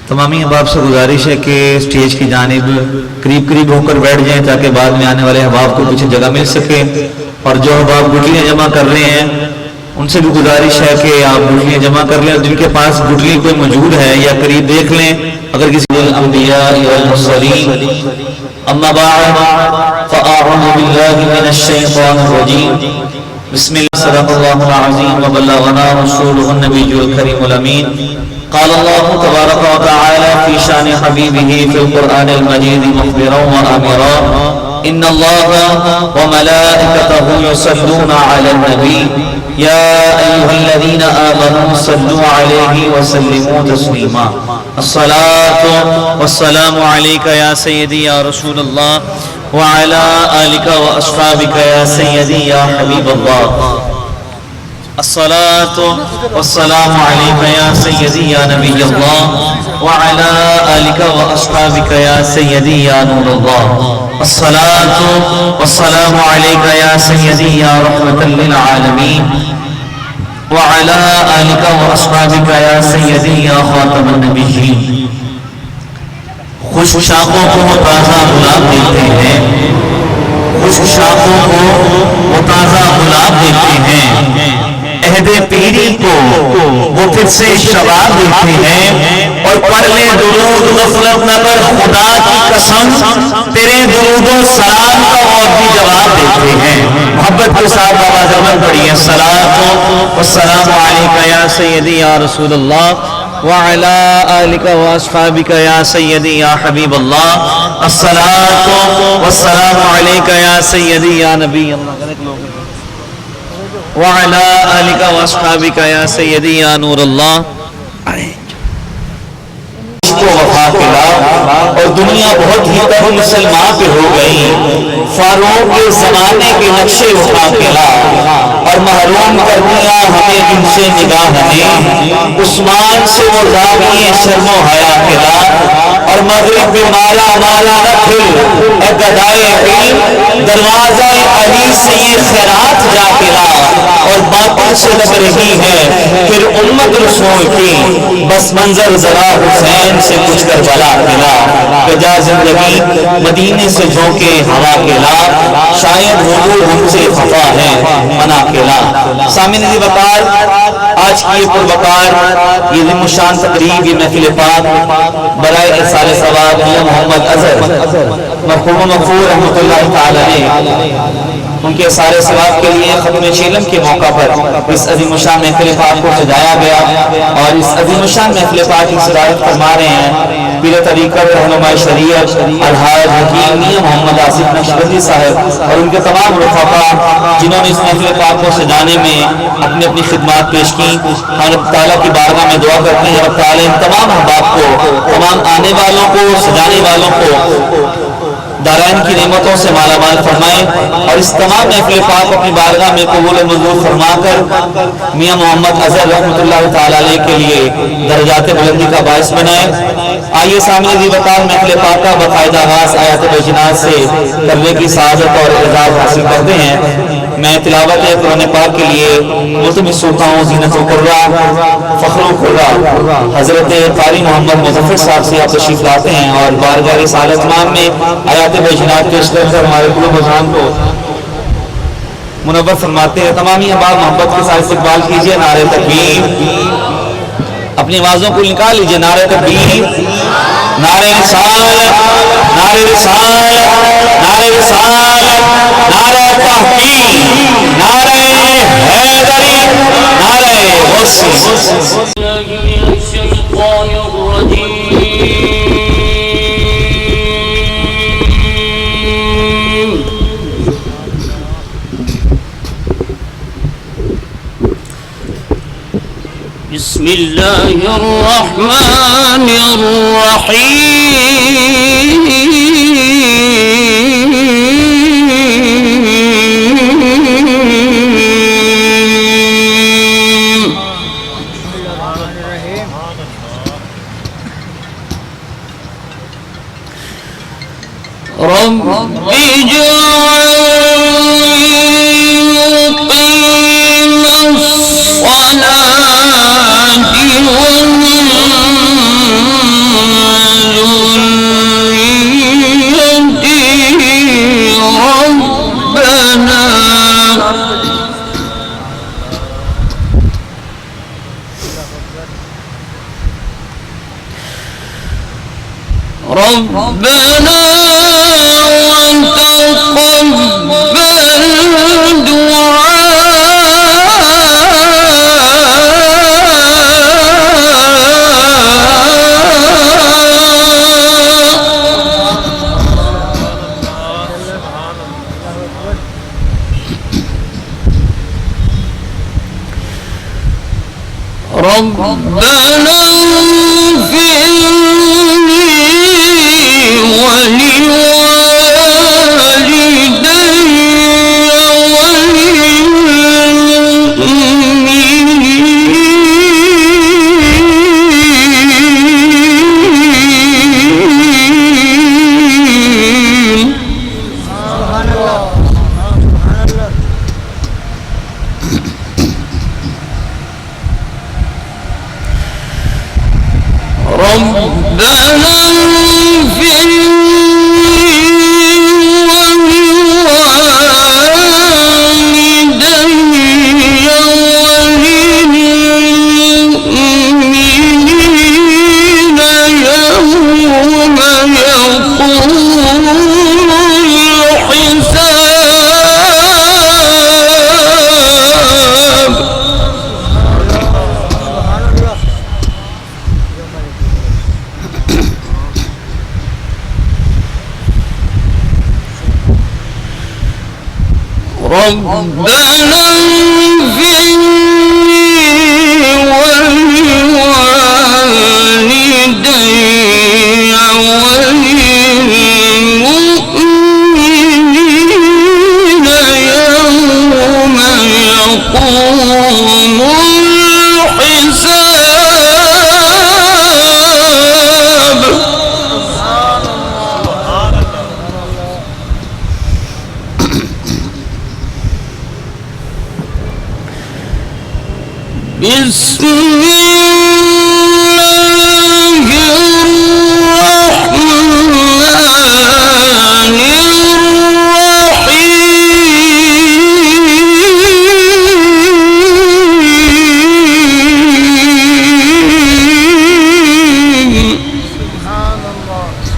تمامی احباب سے گزارش ہے کہ اسٹیج کی جانب قریب قریب ہو کر بیٹھ جائیں تاکہ بعد میں آنے والے احباب کو پیچھے جگہ مل سکے. اور جو احباب گٹلیاں جمع کر رہے ہیں ان سے بھی گزارش ہے کہ آپ گٹلیاں جمع کر لیں, اور جن کے پاس گٹلی کوئی موجود ہے یا قریب دیکھ لیں. اگر کسی الانبیاء والمرسلین اما بعد فاعوذ باللہ من الشیطان الرجیم بسم اللہ صدق اللہ العظیم وبلغنا رسولہ النبی الکریم الامین. قال الله تبارك وتعالى في شان حبيبه في القرآن المجيد مخبرا وآمرا إن الله وملائكته يصلون على النبي يا أيها الذين آمنوا صلوا عليه وسلموا تسليما. الصلاة والسلام عليك يا سيدي يا رسول الله وعلى آلك وأصحابك يا سيدي يا حبيب الله. الصلاة والسلام عليك يا سيدي يا نبي الله وعلى آلك وأصحابك يا سيدي يا نور الله. الصلاة والسلام عليك يا سيدي يا رحمة للعالمين وعلى آلك وأصحابك يا سيدي يا خاتم النبيين. خوش شاخوں کو تازہ گلاب دیتے ہیں, خوش شاخوں کو وہ تازہ گلاب دیتے ہیں, عہد پیری کو وہ پھر سے شباب دیتے ہیں. اور پڑھ لے درود غفلت نہ کر خدا کی قسم تیرے درود و سلام کا اور بھی جواب دیتے ہیں. محبت کے ساتھ بابا زمان پڑھیے. الصلاۃ والسلام علیک یا سیدی یا رسول اللہ وعلی آلک واصحابک یا سیدی یا حبیب اللہ. الصلاۃ والسلام علیک یا سیدی یا نبی اللہ وعلی آلک واصحابک یا سیدی یا نور اللہ. وفا کے لا اور دنیا بہت ہی تر مسلمان پہ ہو گئی. فاروق کے زمانے کے نقشے وفا کے لا اور محروم کر دیا ہمیں جن سے نگاہ نے. عثمان سے وہ زاویے شرم و حیا کے لا اور مغرب پہ مالا مالا نہ کھل اے گدائے علم دروازہ علی سے یہ خیرات جا کے لا. اور باطل سے لگ رہی ہے پھر امت رسول کی بس منظر ذرا حسین سے کچھ کر بلا کھلا. گجا زندگی مدینے سے جھونکے ہوا کے لا شاید حضور ہم سے خفا ہے منا کے لا. سامعین عزیز وقار, آج کی یہ پروقار یہ ذم شان تقریب یہ محفل پاک برائے ارسال ثواب میاں محمد اظہر مرحوم مغفور رحمۃ اللہ تعالی علیہ ان کے سارے ثواب کے لیے ختم چیلم کے موقع پر اس عظیم الشان محفل پاک کو سجایا گیا. اور اس عظیم الشان محفل پاک کی صدارت فرما رہے ہیں پیر طریقت رہنما شریعت الحاج حکیم میاں محمد آصف نقشبندی صاحب اور ان کے تمام رفقا جنہوں نے اس محفل پاک کو سجانے میں اپنی اپنی خدمات پیش کی. ہم رب تعالیٰ کی بارگاہ میں دعا کرتے ہیں رب تعالیٰ ان تمام احباب کو, تمام آنے والوں کو, سجانے والوں کو دارائن کی نعمتوں سے مالا مال فرمائے اور اس تمام محفل پاک اپنی بارگاہ میں قبول منظور فرما کر میاں محمد اظہر رحمۃ اللہ تعالی علیہ کے لیے درجات بلندی کا باعث بنائے. آئیے سامنے دی بطال محفل پاک کا باقاعدہ آغاز آیات بینات سے کرنے کی سعادت اور اعزاز حاصل کرتے ہیں. میں تلاوت قرآن پاک کے لیے ملتمس ہوتا ہوں زینت و قرہ فخر و قرہ حضرت قاری محمد مظفر صاحب سے آپ تشریف لاتے ہیں اور بارگاہ رسالت مان میں آیات بینات پیش کر ہمارے قلوب و اذہان کو منور فرماتے ہیں. تمامی احباب محبت کے ساتھ استقبال کیجئے. نعرہ تکبیر, اپنی آوازوں کو نکال لیجئے. نعرہ تکبیر, نعرہ رسالت, نعرہ رسالت, نعرہ رسالت, نعرہ تحقیق, نعرہ حیدری, نعرہ غوثی. بسم اللہ الرحمن الرحیم. رب اجعلني مقيم الصلاة ربنا ربنا اغفر لي بسم الله الرحمن الرحيم سبحان الله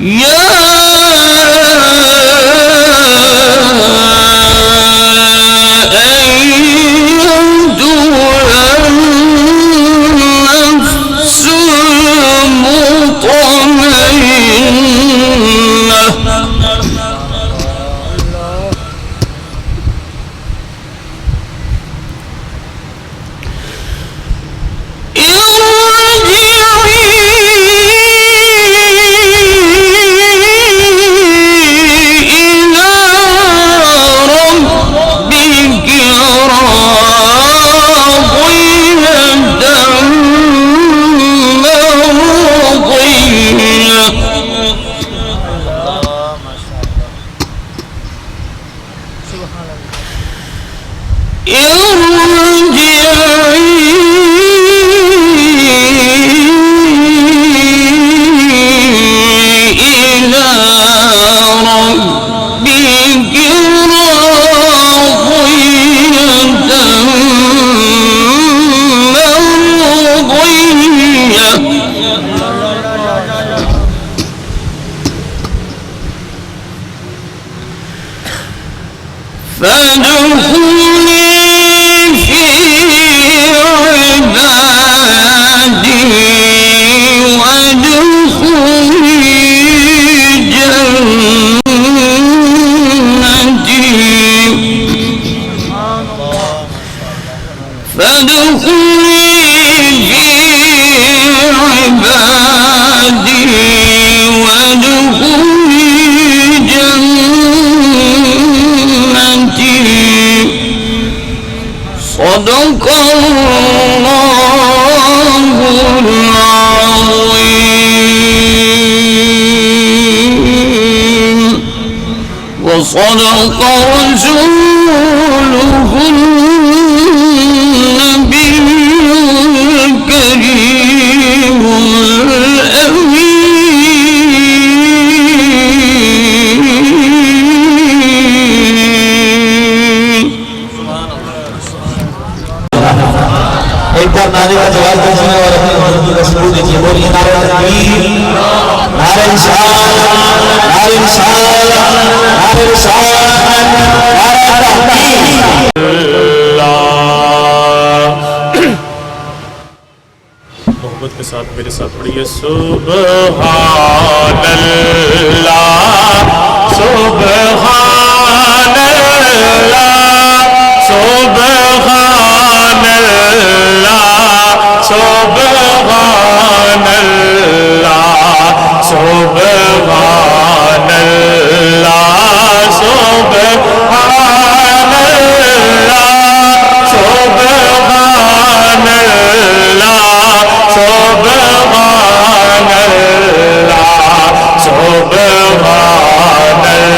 يا صدق الله العظيم وصدق رسوله النبي الكريم الأمين خزانے کا جواب دیجیے اور اپنی موجودگی کا ثبوت دیجیے. بولیے نعرہ تکبیر، نعرہ رسالت، نعرہ رسالت، نعرہ رسالت، نعرہ تحقیق. محبت کے ساتھ میرے ساتھ پڑھیے. سبحان اللہ، سبحان اللہ، سبحان اللہ، سبحان اللہ، سبحان اللہ، سبحان اللہ، سبحان اللہ، سبحان اللہ، سبحان اللہ،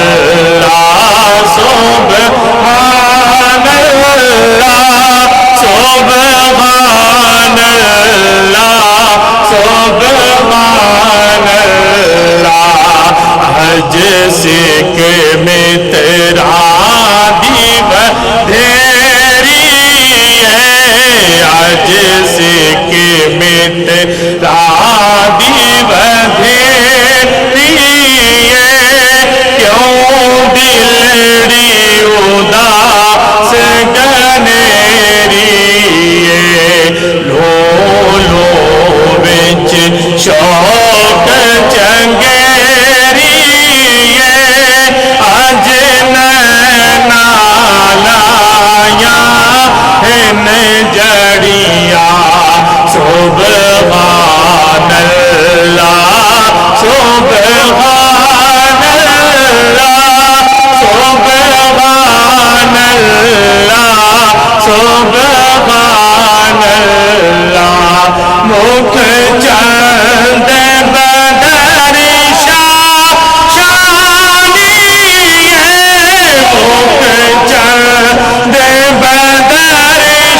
سبحان اللہ، سبحان اللہ، سبحان اللہ. حج سکھ میں تیرا دیو دھیری ہے، حج سکھ میں تیرا دیو دھیری ہے. کیوں دلڑی اداس گنیری ہے، لو لو وچ شوق چنگیری ہے. اج نینا لایا ہن جڑیاں. سبحان اللہ، سبحان اللہ، سبحان اللہ، سبحان اللہ. مکھ چند بدر شانی ہے، مکھ چند بدر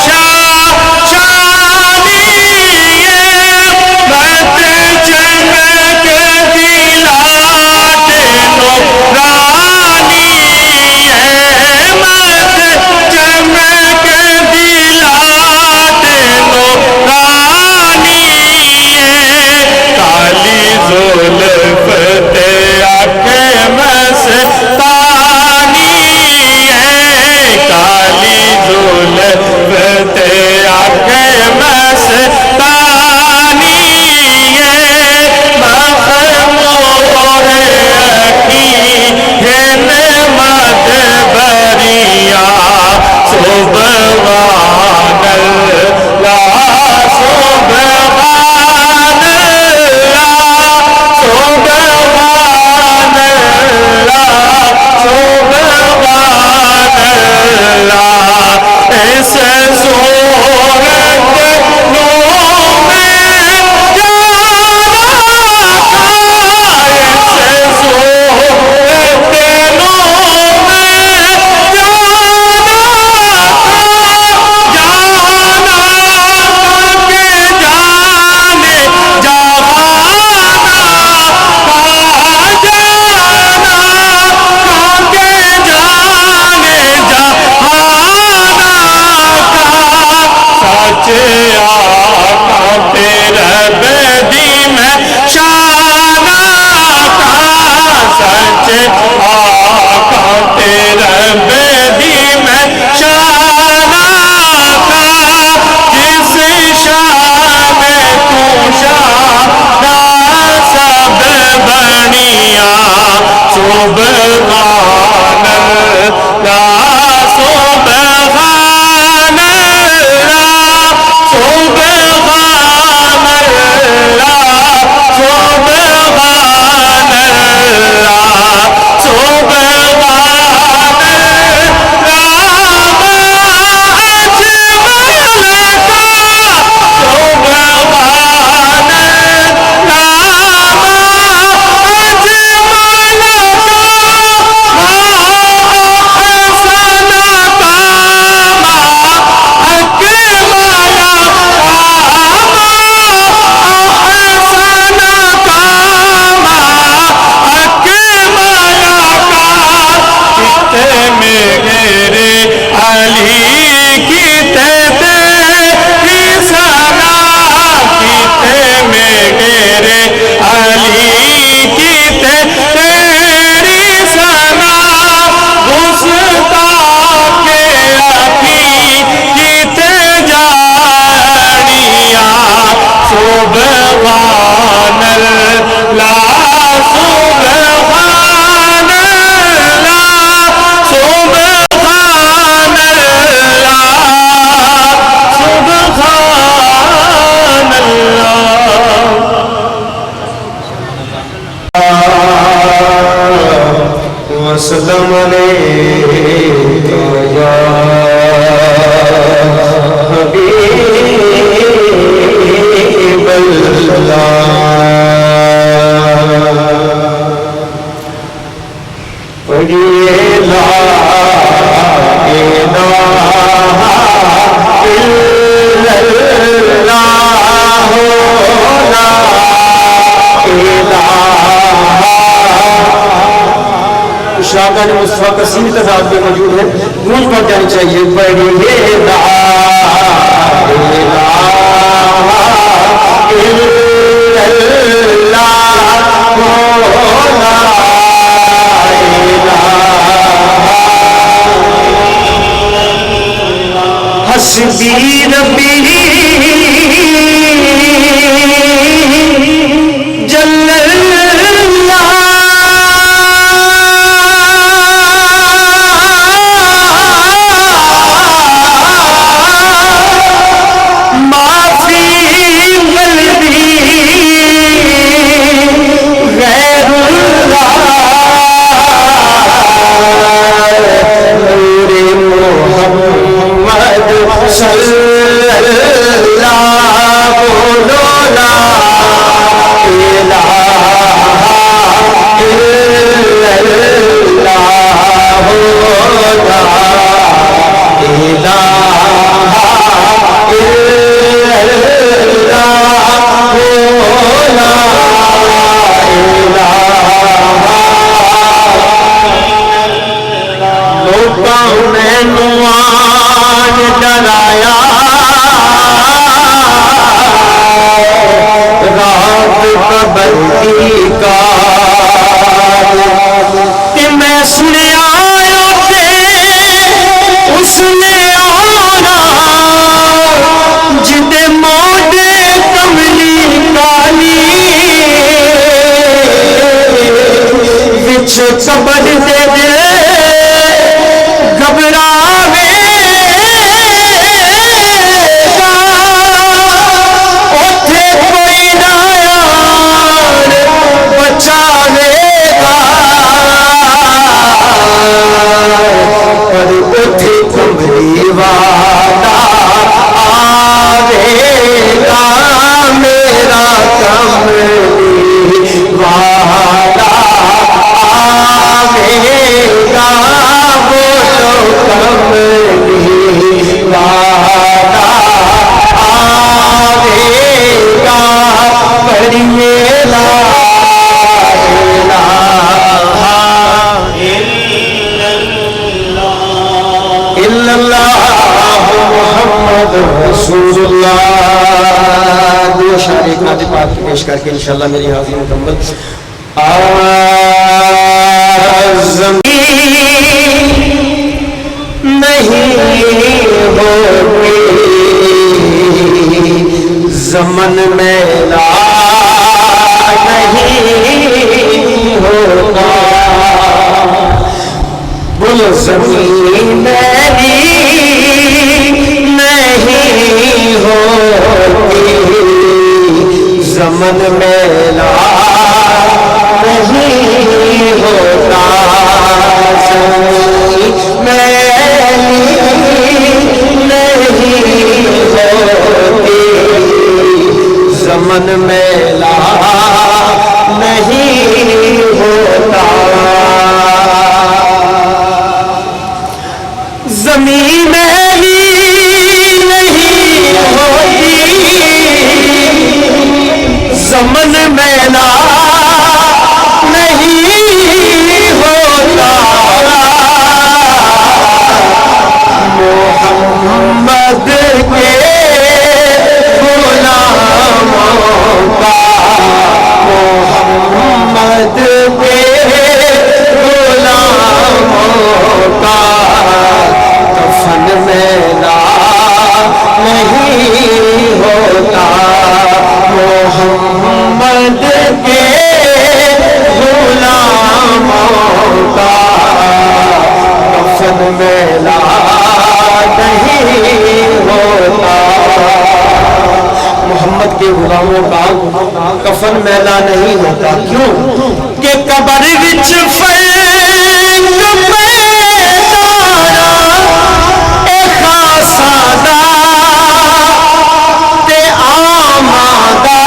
شانی ہے. بت چمک دلات نورانی ہے، بت چمک دلات نورانی ہے. صاحب بھی موجود ہیں، گونج پڑ جانی چاہیے. بڑی لا حسبی ربی جل اللہ ما فی قلبی غیر اللہ نور محمد صلی اللہ بولو لا الہ الا اللہ لا الہ الا اللہ لا الہ. لوکاں مینوں آج ڈرایا رات قبر کی کا کہ میں سنیا اس نے آنا جدے موڈے کملی کالی وچ قبر دے دے گھبراوے گا اوتھے کوئی نہ یار بچاوے گا پر اوتھے کملی والا آوے گا میرا کملی والا آوے گا بولو کملی والا آوے گا پڑھیے لا الہ الا اللہ محمد رسول اللہ. دو اشعار ایک نعت پاک کی پیش کر کے انشاءاللہ میری حاضری مکمل. زمین نہیں ہوتی زمن میلا نہیں ہوتا بول زمین میری نہیں ہوتی زمن میلا نہیں ہوتا زمین میری نہیں ہوتی زمن میلا نہیں ہوتا زمین میری نہیں ہوتی زمن میلا نہیں ہوتا محمد کے غلاموں کا محمد کے غلاموں کا کفن میلا نہیں ہوتا محمد کے غلاموں کا کفن میلا نہیں ہوتا محمد کے غلاموں کا کفن میلا نہیں ہوتا. کیوں کہ قبر وچ فینگ پیدارا اے خاصا دا تے آمادا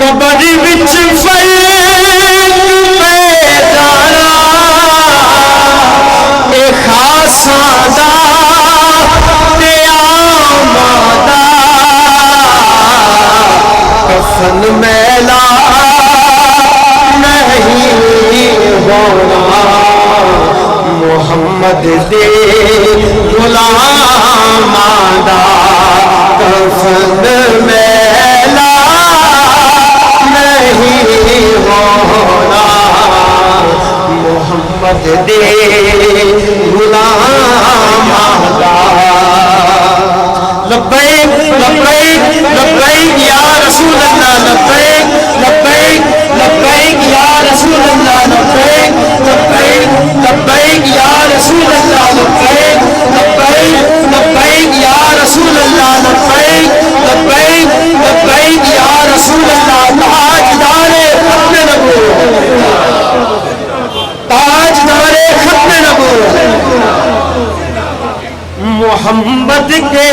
قبر وچ فینگ پیدارا اے خاصا دا تے آمادا کفن میلا محمد دے غلام دا کفن میلا نہیں ہونا محمد دے غلام دا لبیک لبیک لبیک یا رسول اللہ لبیک لبیک لبیک یا رسول اللہ لبیک لبیک لبیک یا رسول اللہ لبیک لبیک لبیک یا رسول اللہ لبیک لبیک لبیک یا رسول اللہ تاجدار ختم نبوت تاجدار ختم نبوت محمد کے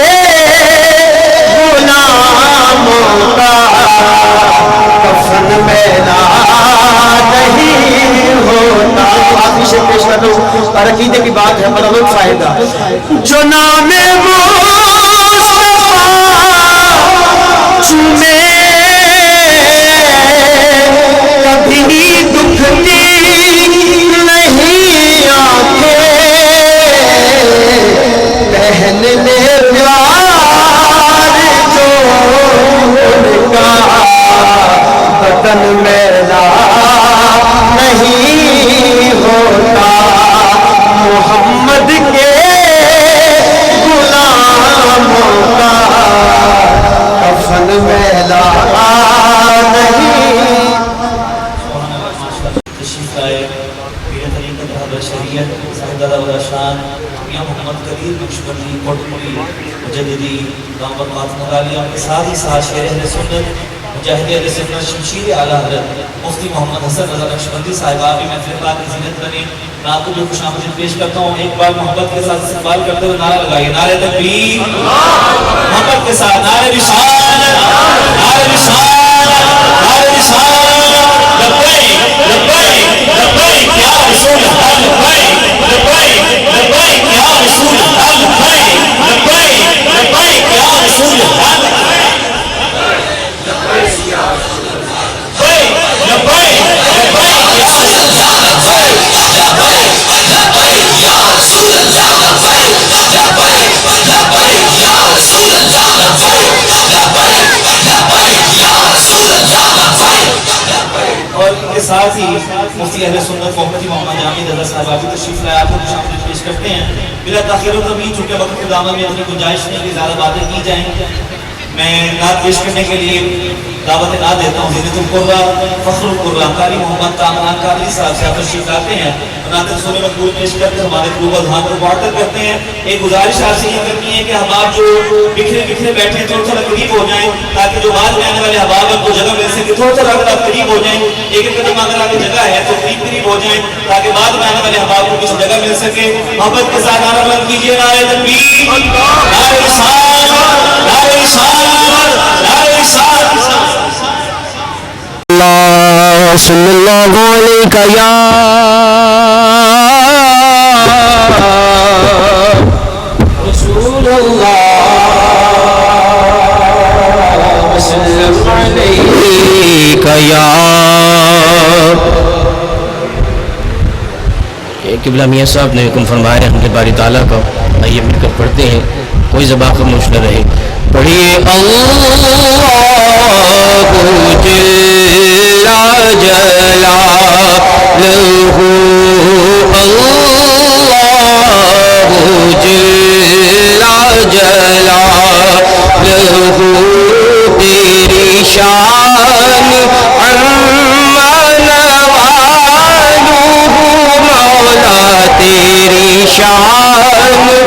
غلاموں کا کفن میلا نہیں ہوتا. آپ اسے پیش کر دو اور عقیدے کی بات ہے بڑا لطف آئے گا. جو نام مصطفیٰ چومے کبھی دکھتی نہیں آنکھیں پہننے پیار جو ان کا بدن میلا نہیں ہوتا محمد کے غلاموں کا کفن میلا نہیں. تشریف لائے پیر طریقت رہبر شریعت صاحبزادہ شان میاں محمد کبیر بخشبندی کوٹپوری مجددی دامت فاطمہ عالیہ کے ساتھ ہی ساتھ شیر اہل سنت مجاہد اہل سنت شمشیر اعلیٰ حضرت مفتی محمد حسن رضا نقشبندی صاحب آپ بھی محفل پاک کی زینت بنے. رات کو جو خوش آمدید پیش کرتا ہوں ایک بار محبت کے ساتھ استقبال کرتے ہوئے نعرہ لگائیے نعرہ تکبیر محبت کے ساتھ نعرہ رسالت نعرہ رسالت نعرہ رسالت لبیک لبیک لبیک یا رسول اللہ لبیک لبیک لبیک یا رسول اللہ لبیک لبیک لبیک یا رسول اللہ اور ان کے ساتھ ہی مفتی اہل سنت محمد جامی رضا صاحب آپ تشریف لائے آپ کو خوش آمدید پیش کرتے ہیں. بلا تاخیر و تمہید چونکہ وقت کے دامن میں اتنی گنجائش نہیں کہ زیادہ باتیں کی جائیں میں نعت پیش کرنے کے لیے دعوت نعت دیتا ہوں. زینت القرہ فخر القرہ قاری محمد کامران قادری صاحب سے آپ تشریف لاتے ہیں نعت رسول مقبول پیش کرتے ہیں ہمارے قلوب اذہان کو معطر کرتے ہیں. ایک گزارش آپ سے یہ کرنی ہے کہ احباب جو بکھرے بکھرے بیٹھے ہیں تھوڑا قریب ہو جائیں تاکہ جو بعد میں آنے والے احباب ہیں کو جگہ مل سکے. تھوڑا سا اگر آپ قریب ہو جائیں ایک قدم اگر آپ کی جگہ ہے تو قریب ہو جائیں تاکہ بعد میں آنے والے احباب کو کسی جگہ مل سکے. محبت کے ساتھ نعرہ بلند کیجیے نعرہ تکبیر نعرہ رسالت نعرہ رسالت نعرہ رسالت. صلی اللہ علیہ یا رسول اللہ وسلم علیہ یا قبلہ میاں صاحب نے حکم فرمایا ہے ہمارے باری تعالیٰ کا آئیے مل کر پڑھتے ہیں کوئی زبان خاموش نہ رہے. پڑھیے اللہ جل جلالہ اللہ جل جلالہ تیری شان عما نوالہ مولا تیری شان عما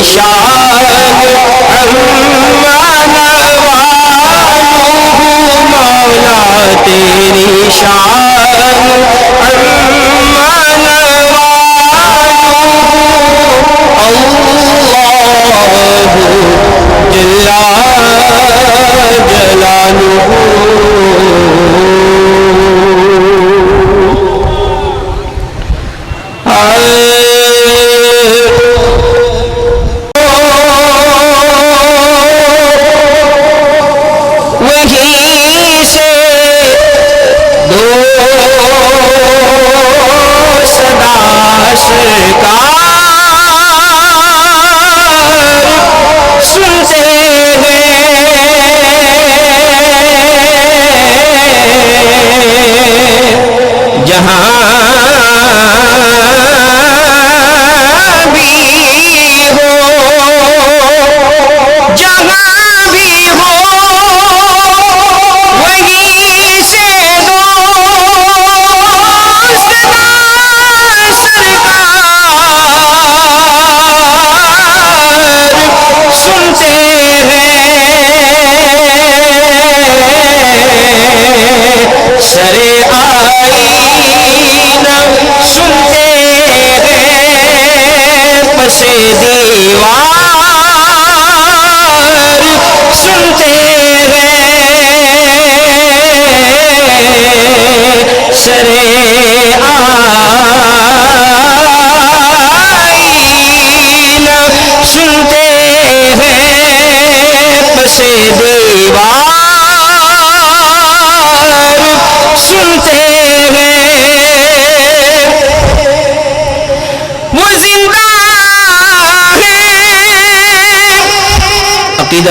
شان مولا تیری شان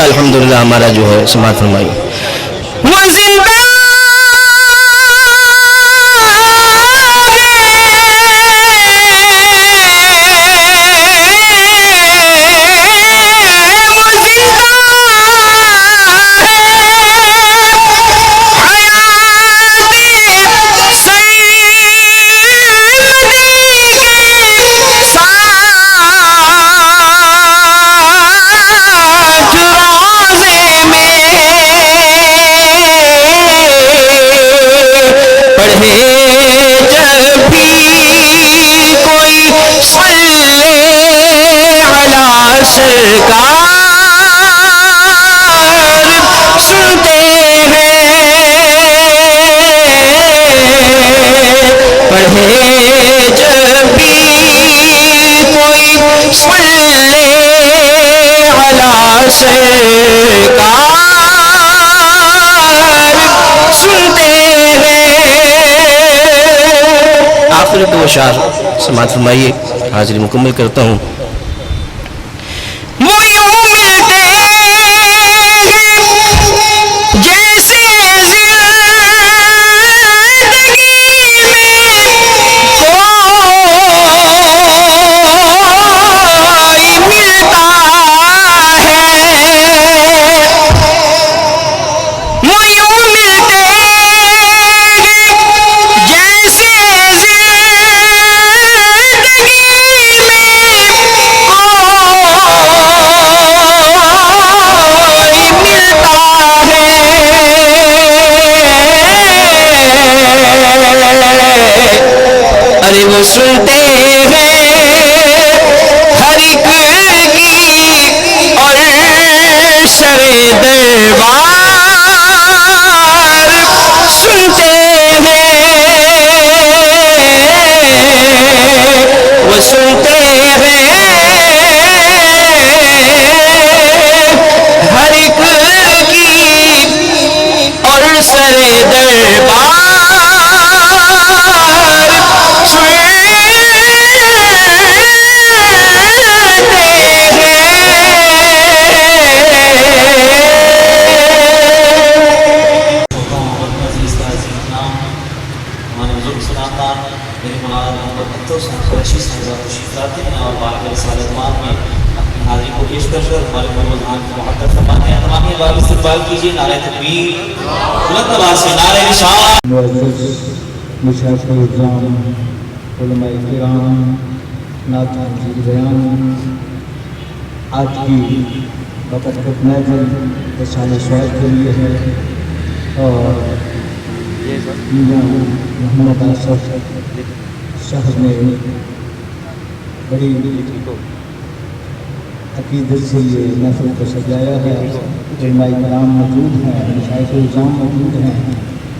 الحمدللہ ہمارا جو ہے سماعت فرمائی. وہ زندہ اشعار سماعت فرمائیے. حاضری مکمل کرتا ہوں. سنتے ہیں ہر ایک کی اور شرع دربار سنتے ہیں وہ سنتے ہیں ہر ایک کی اور شرع دربار مشاہد الزام علماء کرام نعت حضور بیان آج کی وقت محفل لسان سوال کے لیے ہے اور میاں محمد آصف صاحب نے بڑی عقیدت سے یہ محفل کو سجایا ہے. علماء کرام موجود ہیں, مشائخ الزام موجود ہیں,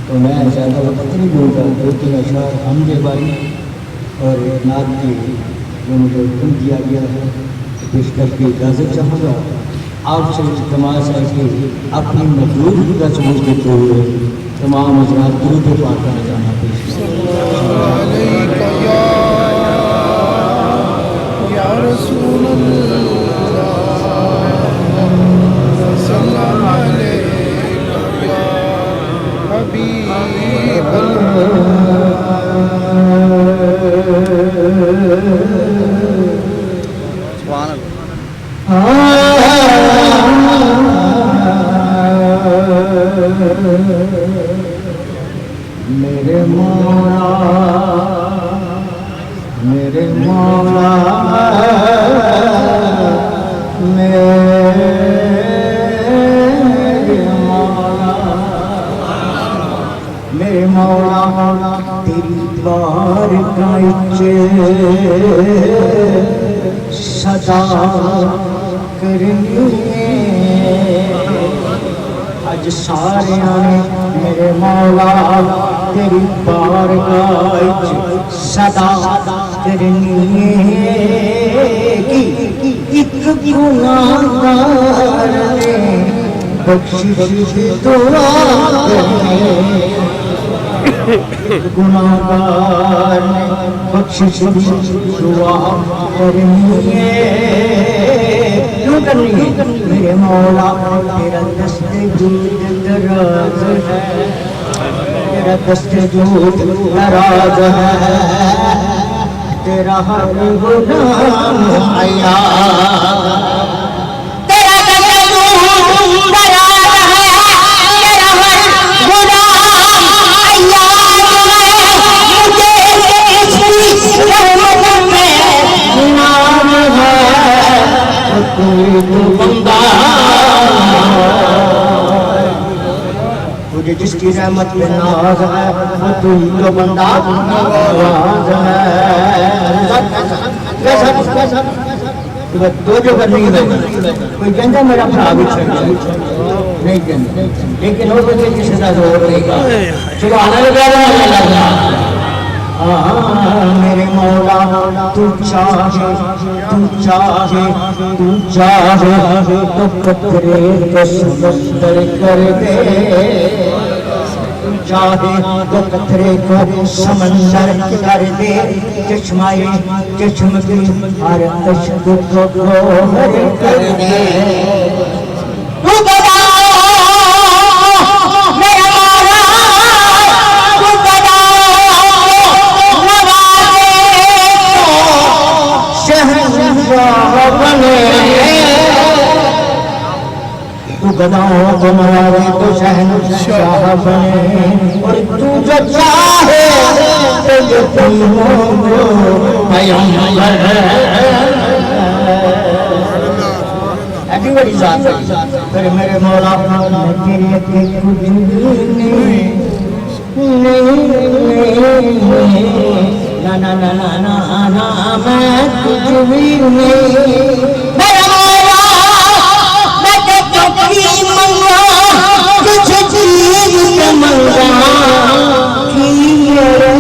تو میں زیادہ وقت نہیں بول رہا. 2-3 اشعار حمد باری اور ایک نعت کی جو مجھے حکم دیا گیا ہے پیش کر کے اجازت چاہوں گا. آپ سے التماس ہے کہ اپنی مطلوب کا سمجھ دیتے ہوئے تمام حضرات درود پاک کا نظرانہ پیش یا رسول اللہ صلی اللہ علیہ یا حبیب میرے مولا میرے مولا میرے مولا تیری بارگاہ صدا کرنی اج سارے میرے مولا تیری بارگاہ صدا کرنی ایک گناہگار نے بخشش دعا کرنی گناہگار نے بخشش دعا کرنی میرے مولا تیرا دست جود دراز ہے تیرا دست جود دراز ہے تیرا ہر گناہ آیا تیرا دست جود دراز ہے تیرا ہر گناہ آیا مجھے اس رحمت میں نام ہے کوئی تو بندہ تجھے جس کی رحمت میں ناز ہے وہ کوئی تو بندہ نواز ہے. دو جو کرنی ہے کوئی کہتا میرا بھرا بھی نہیں کہتا لیکن ہو سکے کسی کا زور نہیں گا سبحان اللہ. میرے مولا تو چاہے تو قطرے کو سمندر کر دے چاہے تو قطرے کو سمندر کر دے چشم کی ہر اشک کو گوہر کر دے تو گداؤں کو مارے تو شہنشاہ بنے اور تو جو چاہے تو یتیموں کو پیغمبر ایسی بڑی ذات ہے. پھر میرے مولا میں تیرے کے کچھ نہیں نا نا نا نا نا نا میں کچھ بھی نہیں میرے مولا میں کچھ منگا کچھ چیز سے منگا کی میرے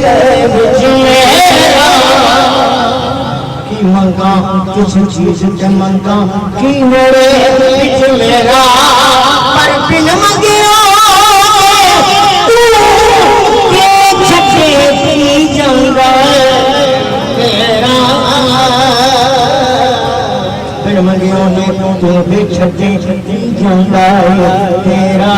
بچ میرا کی منگا کچھ چیز سے منگا کی میرے بچ میرا پر بن منگیا منگیوں نے تو بھی چھٹی جاندہ ہے تیرا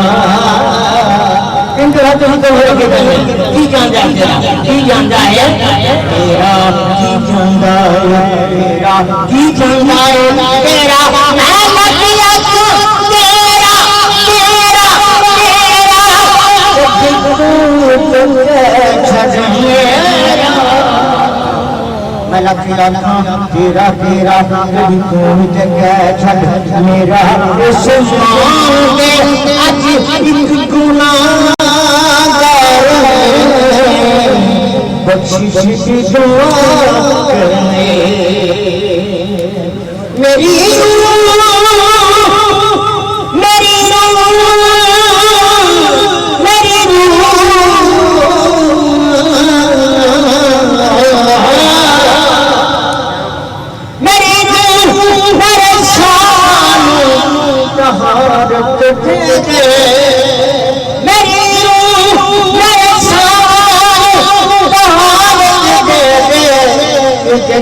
انتہا تو ہم کو ہو کے کہنے کی جاندہ ہے تیرا کی جاندہ ہے تیرا کی جاندہ ہے تیرا کی جاندہ ہے تیرا احمد یکو تیرا تیرا تیرا چھڑ میرا لکھ لاکھاں تیرا تیرا کبھی کون تے کہہ چھڈ میرا اس مانگے اج ایک گناہگار بخشش کی دعا کرنے میری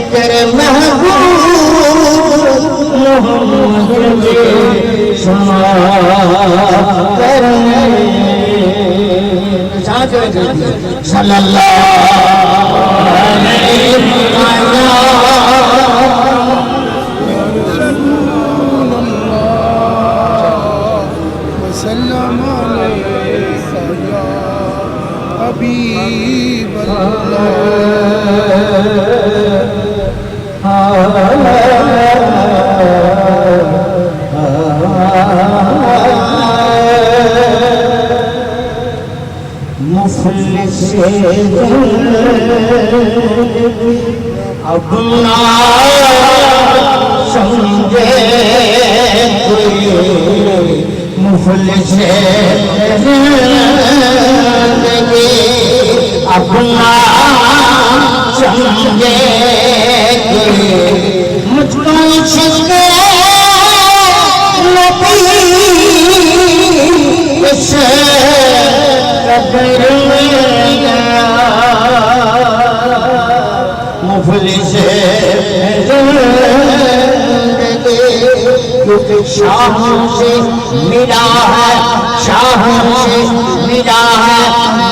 تیرے محبوب محمد شما کرنے صلی اللہ علیہ وسلم عليك يا حبيب الله مفلس اپنا سمجھے کوئی مفلس اپنا سمجھے کوئی مجھ کو شک نبی اس قدر میں گیا مفلس کیونکہ شاہوں سے ملا ہے شاہوں سے ملا ہے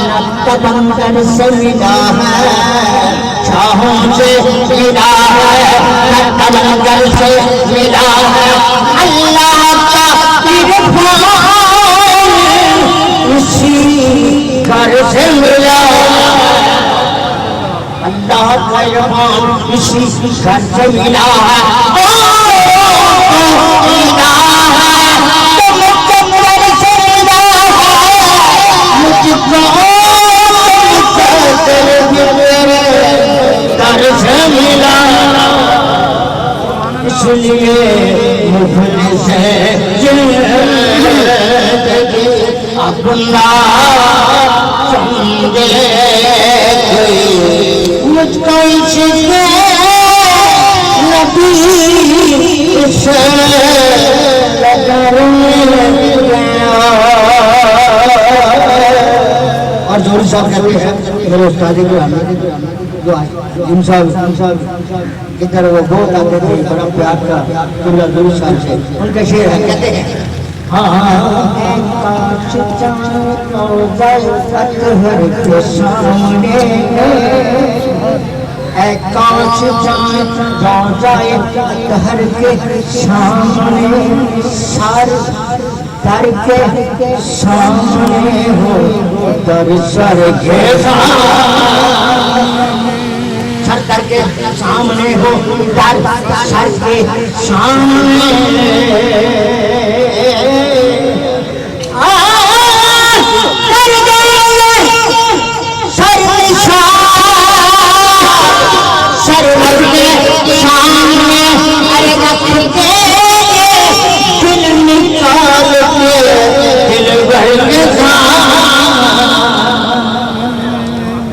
نقطبندر سے ملا ہے شاہوں سے ملا ہے نقطبندر سے ملا ہے اللہ کا عرفان اسی گھر سے ملا اللہ کا عرفان اسی گھر سے ملا ہے اس لیے مفلس زندگی اپنا سمجھے کوئی مجھ کو عشق نبی اس قدر میں گیا اور زور صاحب کہتے ہیں میرے استاد جو انسان ادھر وہ بہت آتے تھے بڑا پیار کا دلہ دور صاحب سے ان کا شعر ہے کہتے ہیں کاش چاند روضہ اطہر کے سامنے اے کاش چاند روضہ اطہر کے سامنے سر در کے سامنے ہو در سر کے سر در کے سامنے ہو در سر کے سامنے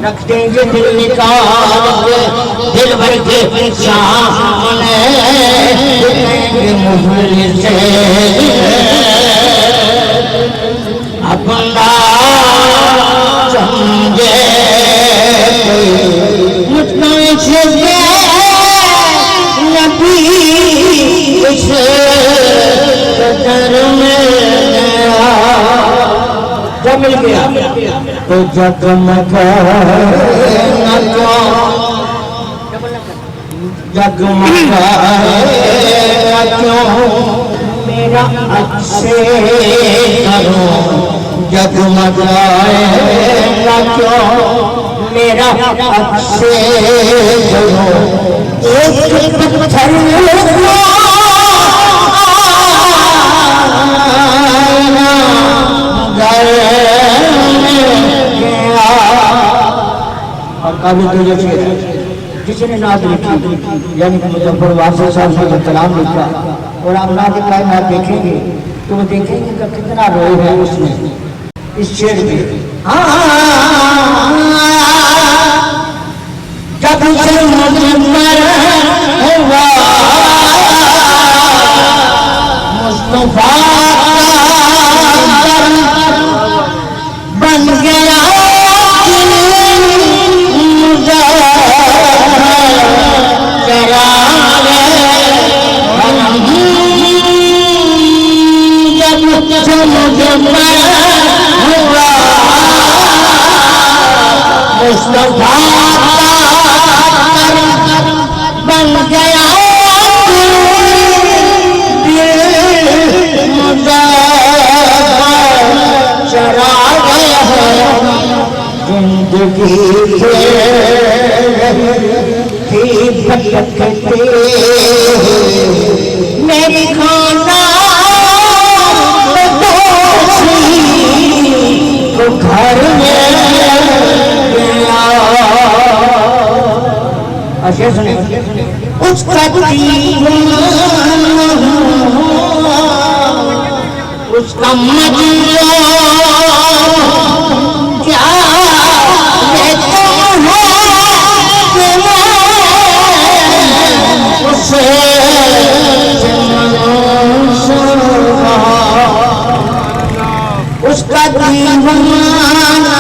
رکھ دیں گے دل نکال کے دل بھر کے سامنے دکھیں گے مفلس اپنا سمجھے کوئی مجھ کو عشق نبی اس قدر میں گیا جب مل گیا تو جگمگائے نہ کیوں میرا اچھے کرو جگمگائے نہ کیوں میرا سے ایک پتھر اور قابل جس نے نعت لکھی یعنی کہ مظفر واسع صاحب نے کلام لکھا اور آپ نعت کائنات دیکھیں گے تو وہ دیکھیں گے کہ کتنا روئے ہے اس میں اس شعر میں جب سے مجمر ہوا مصطفیٰ بن گیا بن گیا چراغ زندگی میری کھانا تو گھر میں اس کا دیوانہ اس کا مجنون کیا لیتا ہے کہ میں اسے اس کا دیوانہ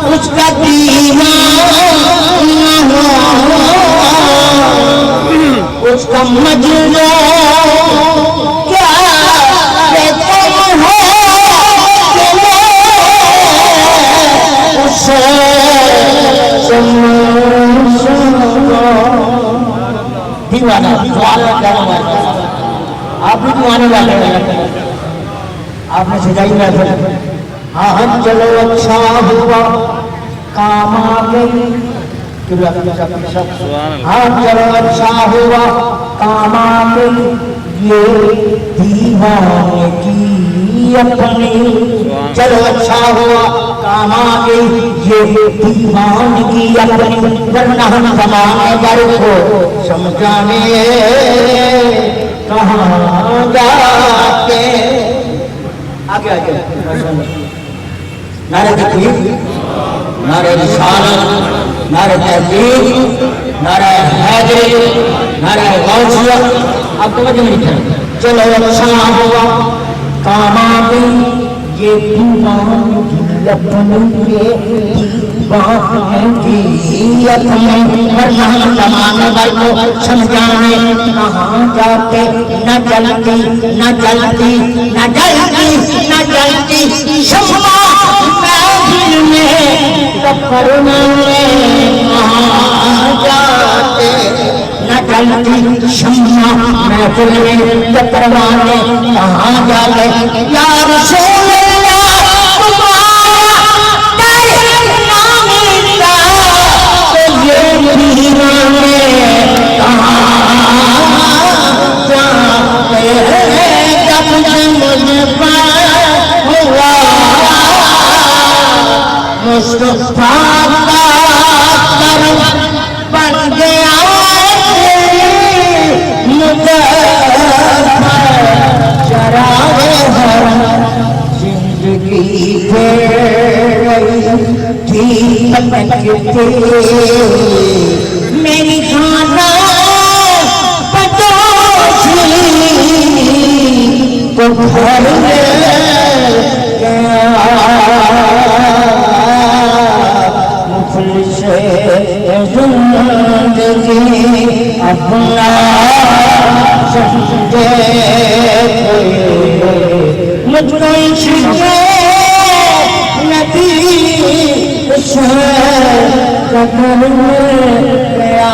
اس کا اس کا مجنون کیا لیتا ہے کہ اسے دیوانہ آپ بھی دیوانے والے ہیں آپ نے سجائی محفل ہاں ہم چلو اچھا ہوا کام آ گئی ہاں چلو اچھا ہوا کام آ گئی یہ دیوانے کی اپنی چلو اچھا ہوا کام آ گئی یہ دیوان کی اپنی ورنہ ہم زمانے بھر کو سمجھانے کہاں جاتے آگے آگے نعرہ تکبیر نعرہ رسالت نعرہ تحقیق نعرہ حیدری نعرہ غوثیہ اب توجہ نہیں کریں چلو اچھا ہوا کام آ گئی یہ دیوان کی اپنی دیوان کی اپنی ورنہ زمانے بھر کو سمجھانے کہاں جاتے نہ جلتی نہ جلتی نہ جلتی نہ جلتی شمع محفل میں کرنے کہاں جاتے نہ جلتی شمع محفل میں کروانے کہاں جاتے یا رسول مصطفیٰ کا کرم بن گیا مظفر چراغ حرم زندگی پھیر گئی تھی میری خانہ پٹوسی کو گھر میں زندگی اپنا سمجھے مجھ کو عشق نبی سے قبر میں گیا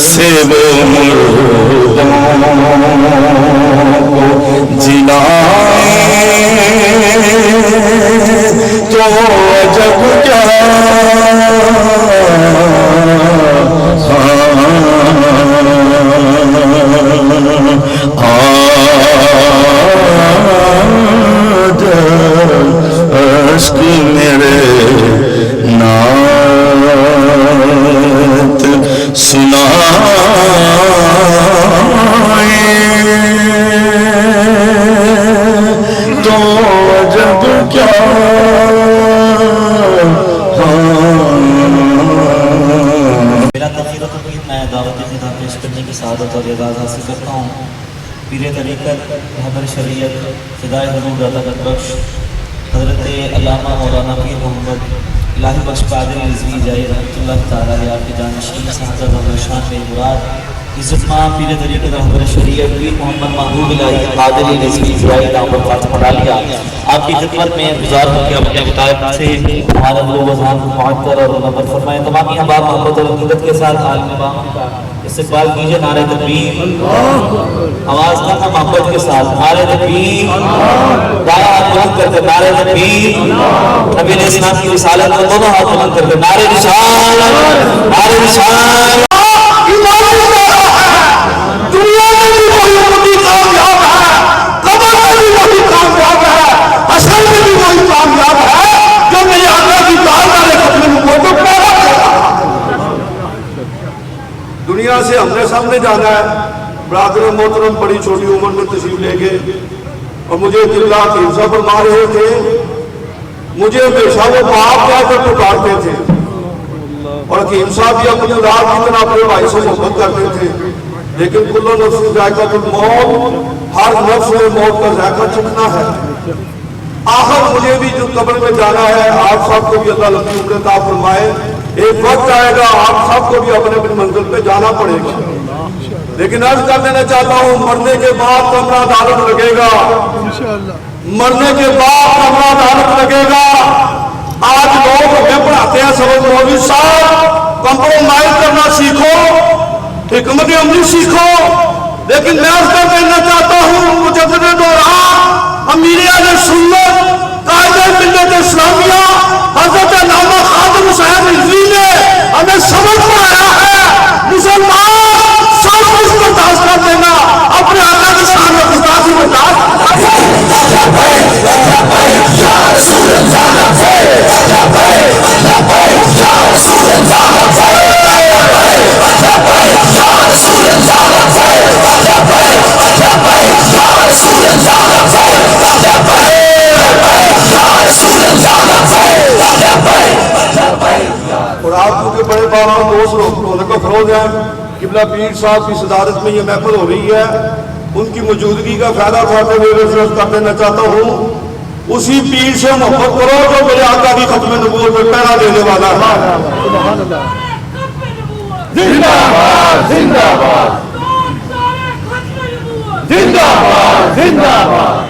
سے وہ مردوں کو جلائیں تو عجب کیا عشق میرے نعت سنائیں تو عجب کیا میرا تقریر میں دعوت خدا پیش کرنے کی سعادت اور اعزاز حاصل کرتا ہوں پیر طریقت رہبر شریعت فدائے حضور داتا بخش حضرت علامہ مولانا پیر محمد الہی بخش قادری رضوی جائی رحمۃ اللہ تعالیٰ علیہ آپ کی جانشین صاحب شان میں مراد عزت ماں پیر طریقت رہبر شریعت پیر محمد محبوب الہی قادری رضوی جائی دعوت فاطمہ ڈالیہ آپ کی خدمت میں گزار ہو کے اپنے مطابق سے ہمارا دل و اذہان کو معطر اور منور فرمائیں. تمام احباب محبت اور عقیدت کے ساتھ عالم باہم کا استقبال کیجئے. نعرہ تکبیر آواز کرنا محبت کے ساتھ نعرہ تکبیر دائیں ہاتھ بلند کر کے نعرہ تکبیر نبی علیہ السلام کی رسالت کو دونوں ہاتھ بلند کر کے نعرہ رسالت نعرہ رسالت. دنیا میں بھی وہی امتی کامیاب ہے, قبر میں بھی وہی کامیاب ہے, حشر میں بھی وہی کامیاب ہے جو میرے آقا کی تاریخ ختم نبوت کو پیدا کرتا. دنیا سے ہم نے سامنے جانا ہے. برادر محترم بڑی چھوٹی عمر میں تشریف لے گئے اور مجھے دل حکیم صاحب فرما رہے تھے مجھے ہمیشہ وہ باپ کہہ کر پکارتے تھے اور حکیم صاحب بھی اپنی اولاد کی طرح اپنے بھائی سے محبت کرتے تھے. لیکن کل نفس ذائقہ الموت, ہر نفس میں موت کا ذائقہ چکھنا ہے. آخر مجھے بھی جو قبر میں جانا ہے آپ صاحب کو بھی اللہ لمبی عمر عطا فرمائے. ایک وقت آئے گا آپ صاحب کو بھی اپنے اپنی منزل پہ جانا پڑے گا. لیکن عرض کر دینا چاہتا ہوں مرنے کے بعد کمرہ عدالت لگے گا, مرنے کے بعد کمرہ عدالت لگے گا. آج لوگ ہمیں پڑھاتے ہیں سبق مولوی صاحب کمپرومائز کرنا سیکھو, حکمت عملی سیکھو. لیکن میں عرض کر دینا چاہتا ہوں مجدد دوران امیر اہل سنت قائد ملت اسلامیہ حضرت علامہ خادم حسین رضوی نے ہمیں سبق پڑھایا ہے. مسلمان سب کچھ برداشت کر دینا, اپنے آقا کے سامنے گستاخی برداشت. اور آپ کیونکہ بڑے بابا دوست ہونے کو فروغ ہے, قبلہ پیر صاحب کی صدارت میں یہ محفل ہو رہی ہے, ان کی موجودگی کا فائدہ اٹھاتے ہوئے رسالت کر دینا چاہتا ہوں اسی پیر سے محبت کرو جو میرے آقا کی ختم نبوت میں پہرا دینے والا ہے. زندہ باد زندہ باد زندہ باد زندہ باد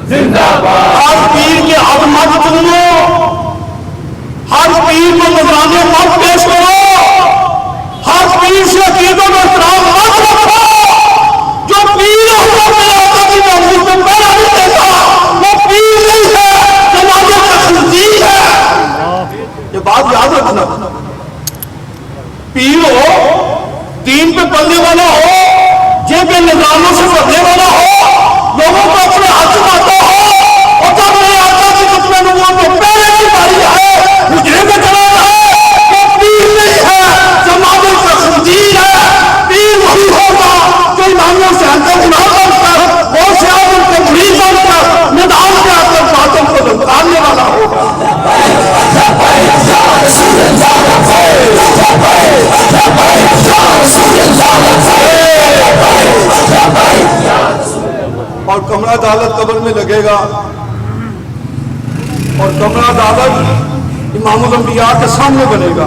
زندہ باد. ہر پیر کے حق مت سنو, ہر پیر کو نظرانے مت پیش کرو, ہر پیر سے عقیدت و احترام مت رکھو. جو پیر ہوگا میرے آقا کی محبوب میں پہرا نہیں دیتا وہ پیر نہیں ہے, جنازے کا خنزیر ہے. یہ بات یاد رکھنا. پیر ہو, دین پہ پلنے والا ہو, جیب نظاموں سے بڑھنے والا ہو, لوگوں کو اپنے ہاتھ چلاتا ہو, اور جب میرے آقا کی ختم نبوت میں پہلے کی باری ہے حجرے میں چلا جائے وہ پیر نہیں ہے, جنازے کا خنزیر ہے. پیر وہی ہوگا جو اماموں سے ہنکا گناہ بن کر وہ سیاحوں کے مریض بن کر میدان کے اندر باتوں کو دھمکانے والا ہوگا. اور کمرہ عدالت قبر میں لگے گا, اور کمرہ عدالت امام الانبیاء کے سامنے بنے گا.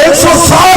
160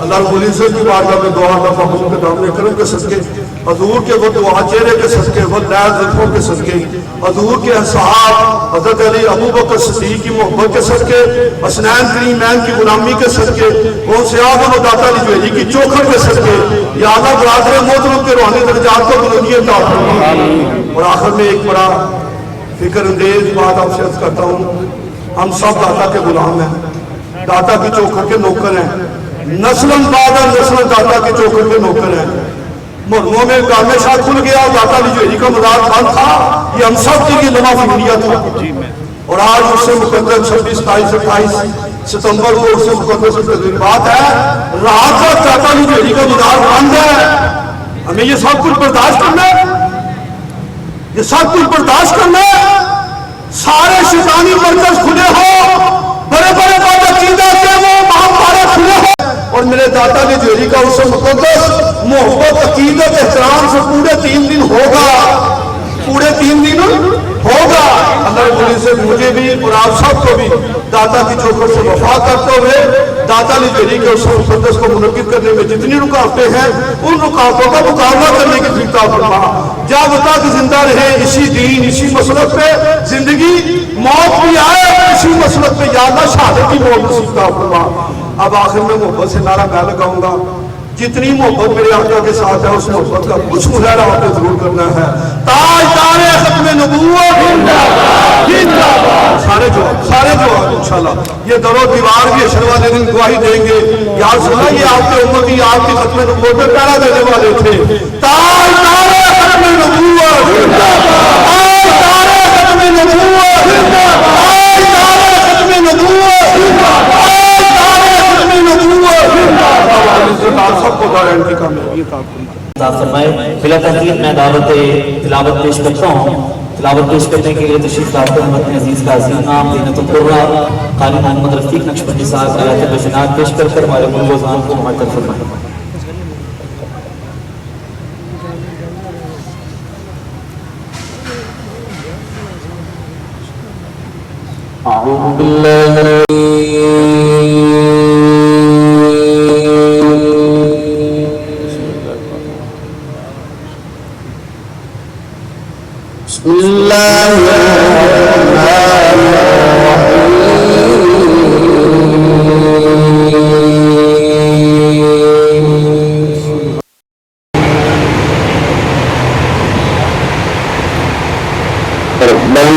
اللہ رب العزت کی بارگاہ میں دعا کرتا ہوں کہ دامن کرم کے صدقے، حضور کے وہ دعا چہرے کے صدقے، وہ لائق زلفوں کے صدقے، حضور کے اصحاب حضرت علی ابو بکر صدیق کی محبت کے صدقے، حسنین کریمین کی غلامی کے صدقے، وہ سیاض و داتا علی جوہری کی چوکھٹ کے صدقے، یا اللہ برادر محترم کے روحانی درجات کو بلندی عطا فرما۔ اور آخر میں ایک بڑا فکر اندیز بات آپ سے عرض کرتا ہوں، ہم سب داتا کے غلام ہیں، داتا کی چوکھٹ کے نوکر ہیں، نسلن بعد نسل داتا کے چوکھٹ کے نوکر ہیں۔ محرموں میں گام شاہ کھل گیا اور داتا علی جوہری کا مزار بند تھا، یہ ہم سب کے لیے لمحہ فکریہ تھا۔ اور آج اس سے مقدس 26 27 28 ستمبر کو اس سے مقدس تقریبات ہے، رات تک داتا علی جوہری کا مزار بند ہے۔ ہمیں یہ سب کچھ برداشت کرنا ہے، یہ سب کچھ برداشت کرنا ہے۔ سارے شیطانی مرکز کھلے ہو، بڑے بڑے عقیدہ کے وہ مہاپارے کھلے ہو، اور میرے داتا علی جوہری کا اس سے مقدس محبت عقیدت احترام سے پورے 3 دن ہوگا، پورے 3 دن ہوگا۔ اللہ رب العزت مجھے بھی اور آپ سب کو بھی داتا کی چوکھٹ سے وفا کرتے ہوئے داتا علی جوہری کے اس مقدس کو منعقد کرنے میں جتنی رکاوٹیں ہیں ان رکاوٹوں کا مقابلہ کرنے کی توفیق عطا فرما۔ جب تک زندہ رہے اسی دین اسی مسلک پہ زندگی، موت بھی آئے اسی مسلک پہ، یا اللہ شہادت کی موت نصیب عطا فرما۔ اب آخر میں محبت سے نعرہ میں لگاؤں گا، جتنی محبت میرے آقا کے ساتھ ہے اس محبت کا کچھ مظاہرہ آپ نے ضرور کرنا ہے۔ تاجدار ختم نبوت زندہ باد، سارے جواب انشاءاللہ۔ یہ در و دیوار بھی حشر والے دن گواہی دیں گے، یا رسول اللہ یہ آپ کے امتی آپ کی ختم نبوت میں پہرا دینے والے تھے۔ تاجدار ختم نبوت زندہ باد، تاجدار ختم نبوت زندہ باد، تاجدار ختم نبوت زندہ باد، بلا تحقیق میں دعوت تلاوت پیش کرتا ہوں۔ تلاوت پیش کرنے کے لیے تشریف لاتے ہیں اپنے عزیز کا عظیم نام زینت القرہ قاری محمد رفیق نقشبندی صاحب آیات بشنات پیش کر کر ہمارے گل و زان کو معطر فرمائیں۔ اعوذ باللہ بسم اللہ الرحمن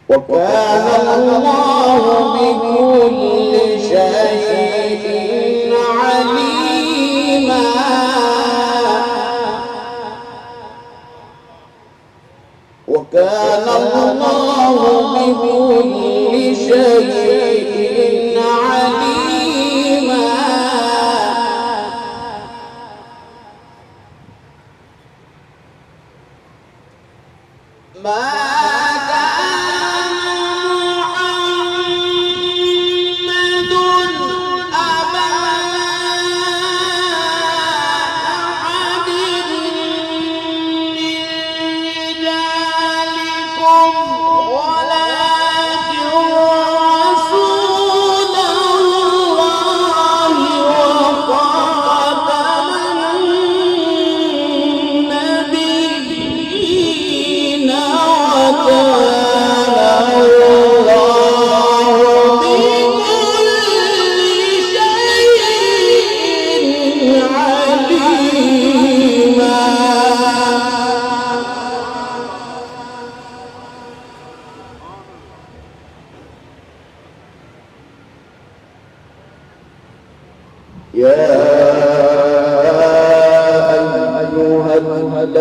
وكان الله بكل شيء عليما وكان الله بكل شيء عليما ما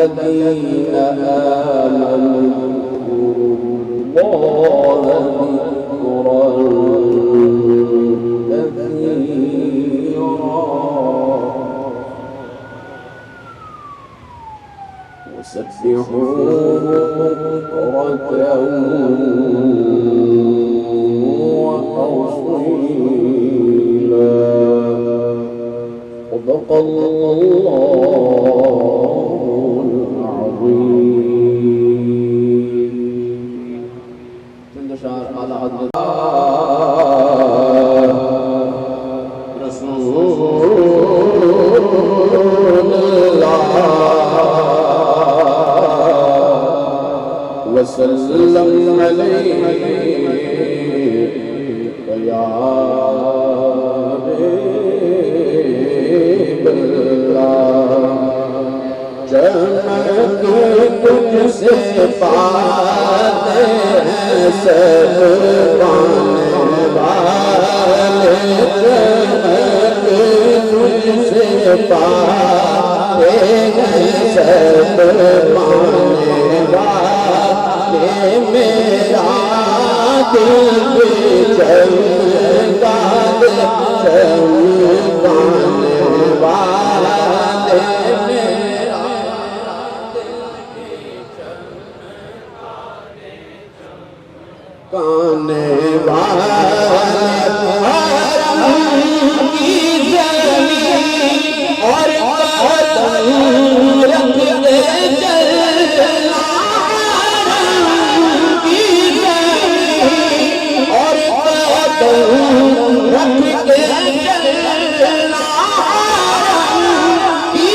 الذين آمنوا اذكروا الله ذكرا كثيرا وسبحوه بكرة وأصيلا صدق الله وسلم عليه يا حبيب الله چمک تجھ سے پاتے ہیں سب پانے والے چمک تجھ سے پاتے ہیں سب پانے والے میرا دل بھی چمکا دے چمکانے والے کانے والے حرم کی زمین اور قدم رکھ دے چلنا حرم کی زمین اور قدم رکھ دے چلنا حرم کی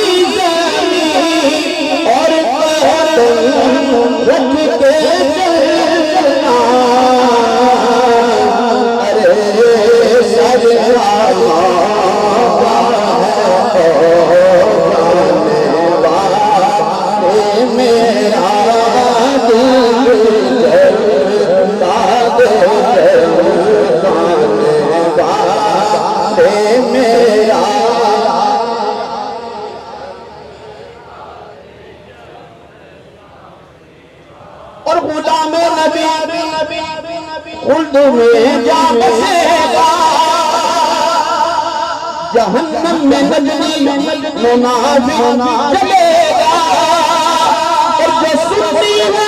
میں نبی خلد میں جا بسے گا جہنم میں نجمی منافق جلے گا اور جو سنی ہے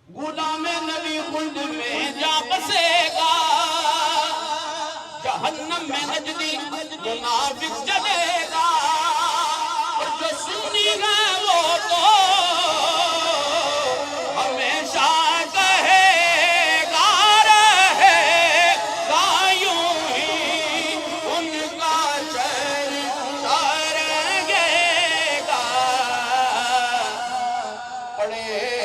وہ غلام نبی خلد میں جا بسے گا جہنم میں نجدی منافق جلے گا اور جو سنی ہے وہ تو ہمیشہ کہے گا رہے گا یوں ہی ان کا چرچا رہے گا پڑے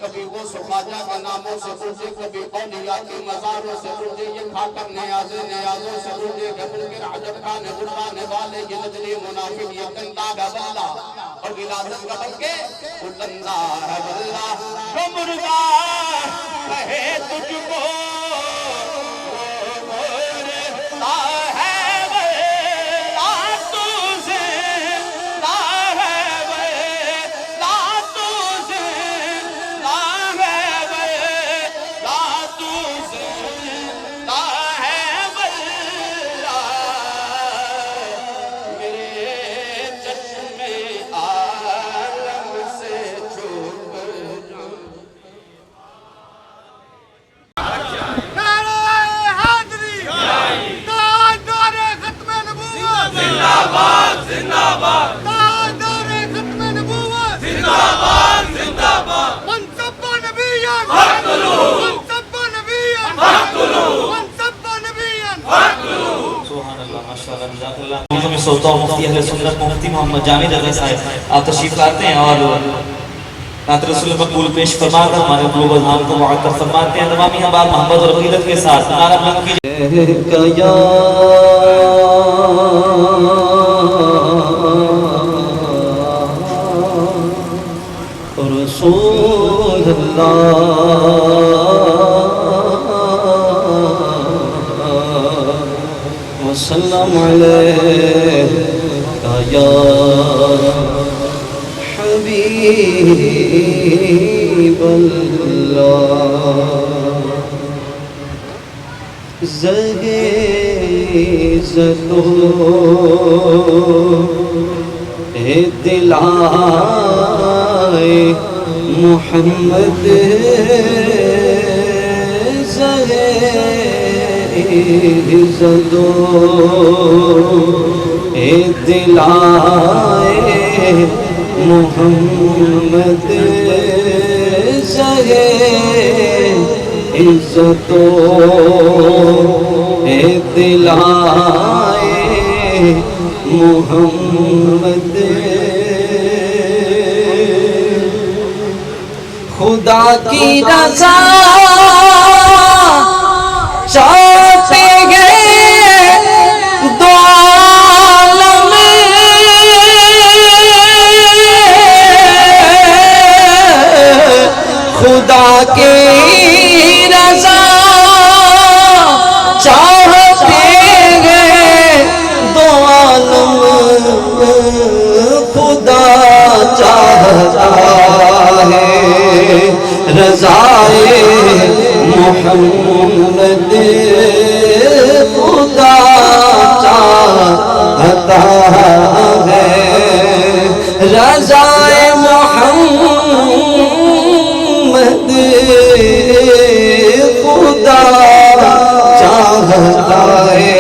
کبھی وہ سخاجہ کے ناموں سے پرجے کبھی اولیاء کی مزاروں سے پرجے یہ خاکر نیازوں سے پرجے کہ ملکر عجب کانے بڑھانے والے یہ نجلی منافق یہ گندہ ہے واللہ اور غلازت کا بلکہ وہ لندہ ہے واللہ جو مردہ کہے تجھ کو مرتا ہے میں سوچتا ہوں مفتی اہل سنت مفتی محمد جاوید رضا صاحب آپ تشریف لاتے ہیں اور نعت رسول مقبول پیش فرما کر ہمارے قلوب اذہان کو معطر فرماتے ہیں تمامی احباب محبت اور عقیدت کے ساتھ نعرہ بلند کیجئے رسول اللہ وسلم علیکہ یا حبیب اللہ زہیزت دلائے محمد زہیزت دلائے محمد زہیزت دلائے محمد خدا کی رضا چاہتے ہیں دو عالم خدا کی رضا چاہتے ہیں دو عالم خدا چاہتا ہے رضائے محمد چاہتا ہے رضائے محمد خدا چاہتا ہے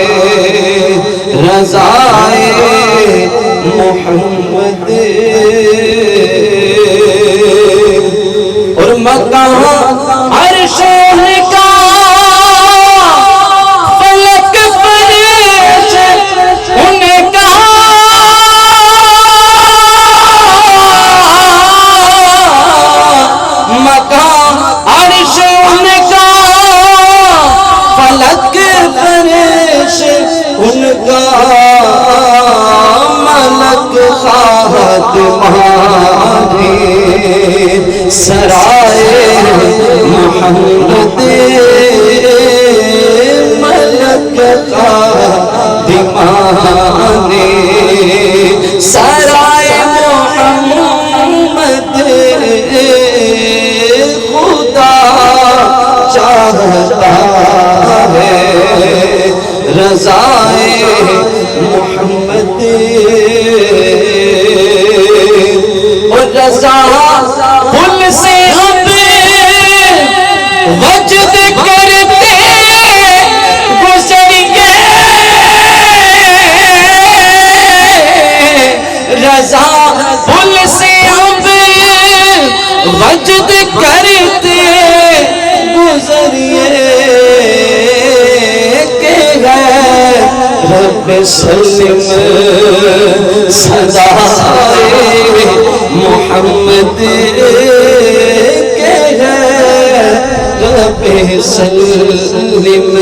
رضائے محمد اور مقام عرش کا فلک فرش ان کا مقام عرش ان کا فلک فرش ان کا ملک خادمانی سرائے محمد ملک خادمانی سرائے محمد خدا چاہتا ہے رضائے محمد اور رضا پل سے اب وجد کرتے گزریے رضا پل سے اب وجد کرتے گزریے رب سلم صدائے محمد کے ہے رب سلم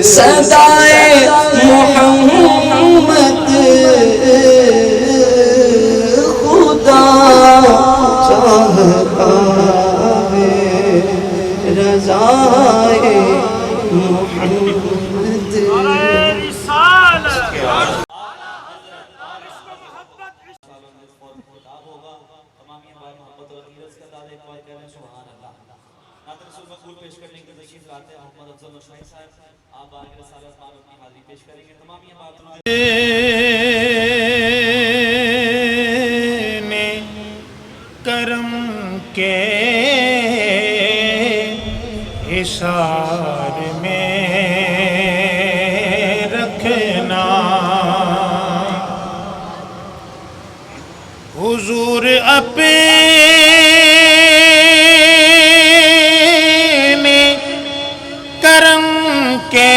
صدائے محمد خدا چاہتا ہے رضائے محمد پیش کرنے کے تشریف لاتے ہیں محمد افضل نشائی صاحب آپ آگے رسالت مانو کی حاضری پیش کریں گے تمام یہ بات نے کرم کے حصار میں رکھنا حضور اپنے کرم کے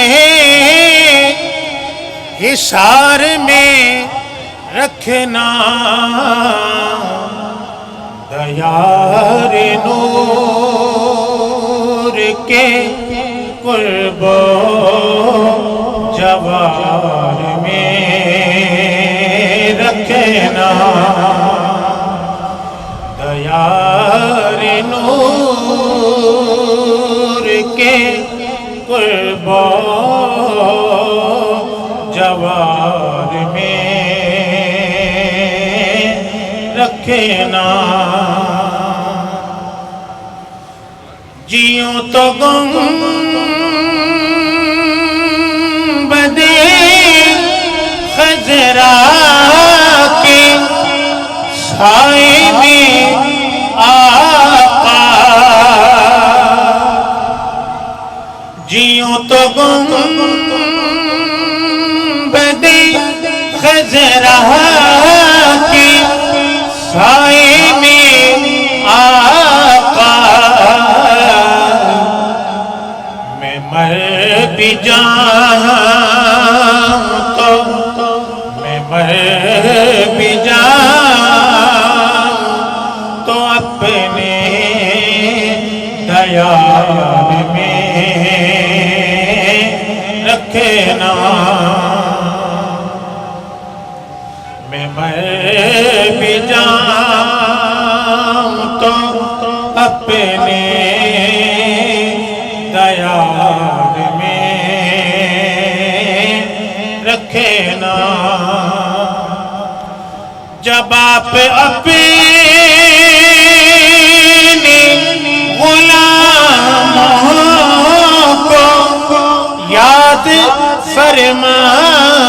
حصار میں رکھنا دیار نور کے قرب و جوار میں رکھنا دیار نور کے قرب و جوار میں رکھنا جیوں تو گنبد خضرا کے سائے میں آقا جیوں تو گنبد خضرا کے سائے میں آقا میں مر بھی جاؤں تو میں مر بھی جاؤں تو اپنے دیار میں رکھنا میں مر بھی جاؤں تو اپنے دیار میں رکھنا جب آپ اپنے غلاموں کو یاد فرمائیں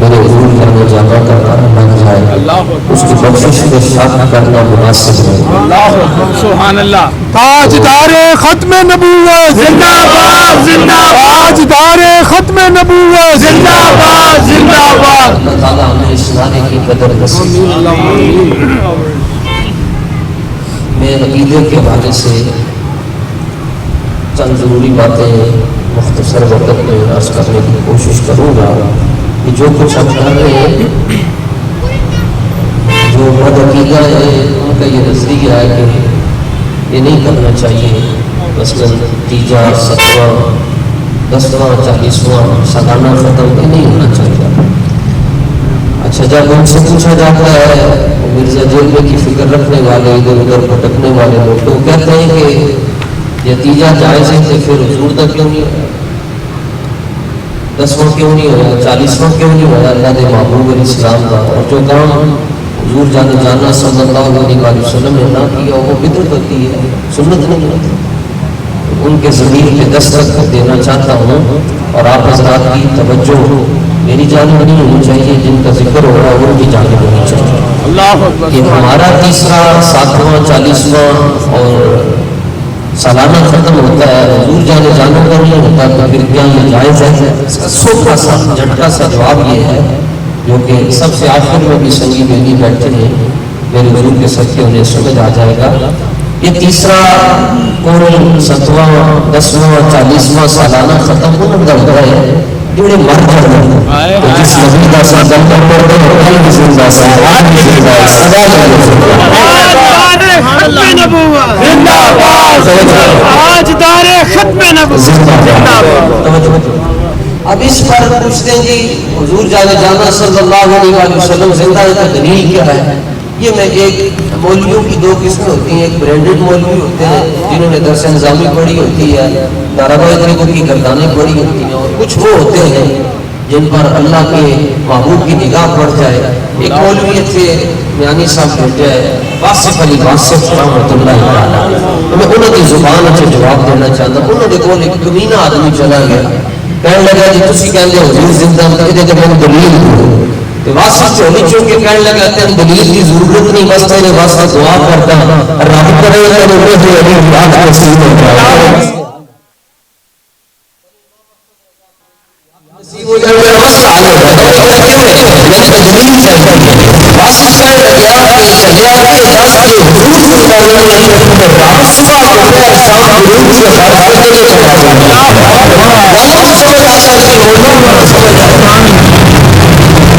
میرے حضور کا جامع کرنا لگ جائے، اس کی بخشش کے شک کرنا مناسب ہے۔ سبحان اللہ۔ تاجدار ختم نبوت زندہ باد زندہ باد، تاجدار ختم نبوت زندہ باد زندہ باد۔ اللہ تعالیٰ ہمیں اس نعرے کی قدر نصیب فرمائے۔ میں عقیدے کے حوالے سے چند ضروری باتیں مختصر وقت میں عرض کرنے کی کوشش کروں گا کہ جو کچھ ہم کر رہے ہیں، جو بد عقیدہ ہے ان کا یہ نظریہ ہے کہ یہ نہیں کرنا چاہیے، مثلاً تیجا 7واں 10واں 40واں سالانہ ختم یہ نہیں ہونا چاہیے۔ اچھا جب ان سے پوچھا جاتا ہے مرزا جیل کی فکر رکھنے والے، ادھر ادھر بھٹکنے والے لوگ، تو کہتے ہیں کہ نتیجہ جائز ہے تو پھر حضور تک کیوں نہیں ہوا، 10واں کیوں نہیں ہوا، 40واں کیوں نہیں ہوا اللہ کے محبوب علیہ السلام کا، اور جو کام حضور جانا صلی اللہ علیہ وسلم نے نہ کیا وہ بدعت ہوتی ہے، سنت نہیں ہوتی۔ ان کے ضمیر پہ دستک دینا چاہتا ہوں، اور آپ حضرات کی توجہ میری جانب نہیں ہونی چاہیے، جن کا ذکر ہو رہا ہے ان کی جانب ہونی چاہیے کہ ہمارا تیسرا 7واں 40واں اور سالانہ ختم ہوتا ہے، حضور جانا کا نہیں ہوتا، تو پھر کیا یہ جائز ہے؟ اس کا سوکھا سا جھٹکا سا جواب یہ ہے، جو کہ سب سے آخر میں بھی سنگی بیٹھی بیٹھے ہیں، میرے حضور کے صدقے انہیں سمجھ آ جائے گا۔ یہ تیسرا کون 7واں 10واں 40واں سالانہ ختم ہونے کا ہوتا ہے جڑے مر جاتے ہیں، تو جس نبی کا صدقہ پڑھتے ہیں کل بھی زندہ سے آج بھی زندہ ہے، سدا اب اس پر پوچھتے ہیں جی حضور جانا صلی اللہ علیہ وسلم زندہ ہے تو دلیل کیا ہے؟ یہ میں ایک مولویوں کی دو قسمیں ہوتی ہیں، ایک برینڈڈ مولوی ہوتے ہیں جنہوں نے درس نظامی پڑھی ہوتی ہے، دارابائی طریقوں کی گردانیں پڑھی ہوتی ہیں، اور کچھ وہ ہوتے ہیں جن پر اللہ کے محبوب کی نگاہ پڑ جائے۔ ایک مولوی تھے میانی صاحب بیٹے واصف علی واصف رحمۃ اللہ تعالی، میں انہوں کی زبان سے جواب دینا چاہتا ہوں۔ انہوں نے کول ایک کمینہ آدمی چلا گیا، کہنے لگا جی تسی کہندے ہو حضور زندہ تے میں دلیل دوں، تے واصف چولی چوں کے کہنے لگا تے دلیل کی ضرورت نہیں، بس تیرے واسطے دعا کرتا رب کرے گا تو میرے علی بات نصیب ہو جائے۔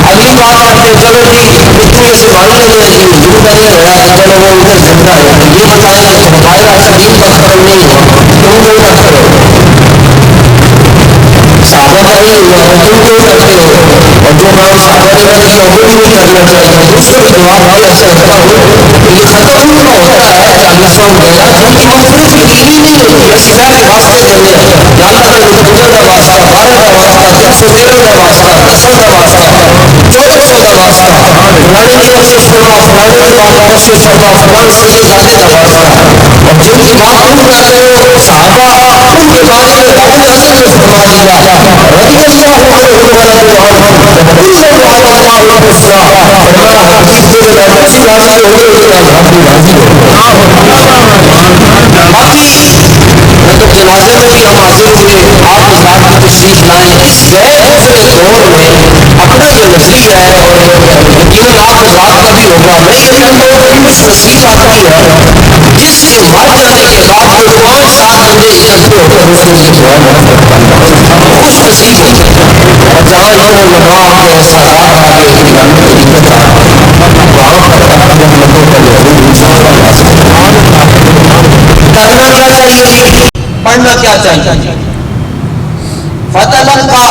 اگلی بات آتے ہیں چلو جی اتنے سے معلوم ہے کہ حضور کا یہ ہے چلو وہ ادھر زندہ ہے، تو یہ بتائیں کہ ہمارا شریف کا ختم نہیں ہوا تم کیوں کرتے ہو؟ صحابہ کا نہیں ہوا ہے تم کیوں کرتے ہو؟ اور جو کام صحابہ نے نہیں کیا وہ نہیں کرنا چاہیے۔ اس کو جواب دیا سکتا ہوں کہ یہ ختم ہونا ہوتا ہے 40واں گیا جن کی مغفرت یقینی نہیں ہوتی، اسی پہلے واسطے دینے یا اللہ کا مجھے کا واسطہ، 12 کا واسطہ، 113 کا واسطہ، 10 کا واسطہ، 1400 کا واسطہ، فلانے چور سے چھوڑا، فلانے عبادت سے چھوڑا، فلانے سے یہ کرنے کا واسطہ، اور جن کی بات تم کر رہے ہو صحابہ ان کے بارے میں رب نے اصل میں فرما دیا رضی اللہ عنہ مطلب جنازے میں بھی ہم حاضر ہوئے، آپ حضرات کی تشریف لائیں۔ اس غیر گزرے دور میں اپنا جو نظریہ ہے اور یقیناً آپ حضرات کا بھی ہوگا، میں یہ کہتا ہوں کہ کچھ تصویر آتی ہے جس کے مر جانے کے بعد وہ 5-7 بندے اکٹھے ہو کر اس کے لیے دعا خوش نصیب ہوتے ہیں، اور جہاں امام علماء کے سادات آ گئے ایک گانے کی دقت آ وہاں پر اپنے لوگوں کا ضرور انسان کا واسطہ کرنا کیا چاہیے، پڑھنا کیا چاہیے؟ فتلقى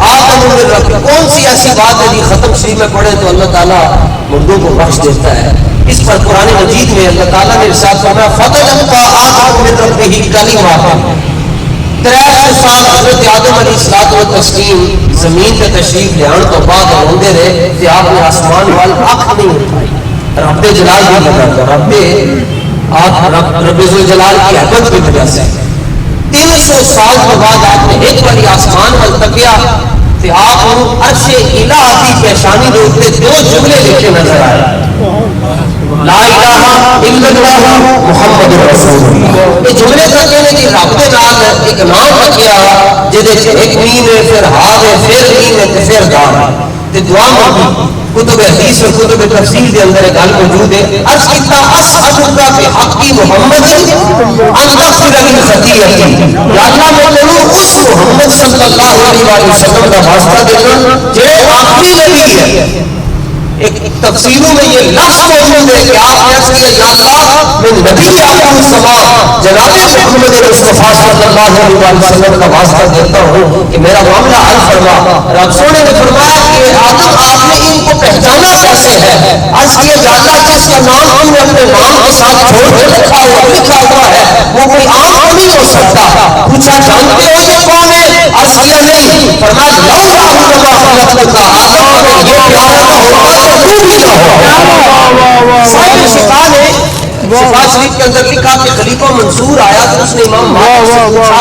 آدم من ربه، کون سی ایسی بات ہے جو ختم شریف میں پڑھے تو اللہ تعالیٰ مردوں کو بخش دیتا ہے؟ اس پر قرآن مجید میں اللہ تعالیٰ نے ارشاد فرمایا فتلقى آدم من ربه کلمات، 300 سال حضرت آدم علیہ الصلوۃ والتسلیم زمین پہ تشریف لے آنے تو بعد روندے رہے کہ آپ نے آسمان وال آنکھ نہیں اٹھائی، رب جلال بھی لگا کر رب ذوالجلال کی حیبت کی وجہ سے 300 سال کے بعد آپ نے ایک باری آسمان وال تکیا، کہ آپ عرش الہ کی پیشانی کے اوپر دو جملے لکھے نظر آئے، لا الہ الا اللہ محمد رسول اللہ. یہ جملے کا کہنے کی رب کے نال ایک نام رکھیا جہدے ایک میم ہے، پھر ہا ہے، پھر میم ہے، پھر دال ہے. تے دعا مانگی کتب حدیث اور کتب تفسیر کے اندر ایک گل موجود ہے، عرض کیتا اسالک بحق محمد ان تغفر لی خطیئتی، یا اللہ میں تینوں اس محمد صلی اللہ علیہ وسلم کا واسطہ دینا جو آخری نبی ہے. ایک تفسیروں میں یہ لفظ موجود ہے کہ آپ نے عرض کیا یا اللہ میں نبی آخر السما جناب محمد مصطفیٰ صلی اللہ علیہ وسلم کا واسطہ دیتا ہوں کہ میرا معاملہ حل فرما. رب سونے نے فرمایا کہ آدم آپ نے ان کو پہچانا کیسے ہے؟ عرض کیا یا اللہ جس کا نام تم نے اپنے نام کے ساتھ چھوڑ کے لکھا ہوا ہے وہ کوئی عام نہیں ہو سکتا. پوچھا جانتے ہو یہ کون ہے؟ عرض کیا نہیں. فرمایا لولا لما خلقتک آدم اگر یہ پیارا نہ ہوتا تو تو بھی نہ ہو. صاحب شفا نے شفا شریف کے اندر لکھا کہ خلیفہ منصور آیا تو اس نے امام مالک سے پوچھا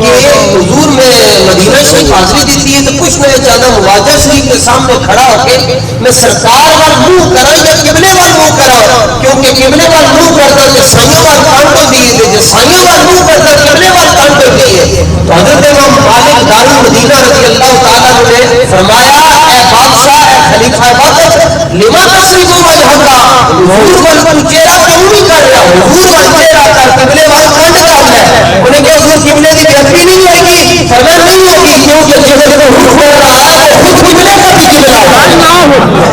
کہ حضور میں مدینہ شریف حاضری دیتی ہے تو کچھ میں چاہتا مواجہ شریف کے سامنے کھڑا ہو کے میں سرکار وال منہ کرا یا قبلے وال منہ کرا، کیونکہ قبلے وال منہ کرتا تو سائیوں وال کان کو دیے تھے، سائیوں وال منہ کرتا قبلے وال کان کو دیے. تو حضرت امام مالک دار المدینہ رضی اللہ تعالیٰ نے فرمایا اے بادشاہ اے خلیفہ وقت لما تصرف وجہکا، حضور وال تو چہرہ کیوں نہیں کر رہا؟ حضور وال چہرہ کر قبلے وال کان کر ہے. انہیں کہا حضور قبلے کی بہتری نہیں ہوئے گی؟ فرمایا نہیں ہوگی کیونکہ جب حضور کر رہا ہے تو خود قبلے کا بھی قبلہ ہے.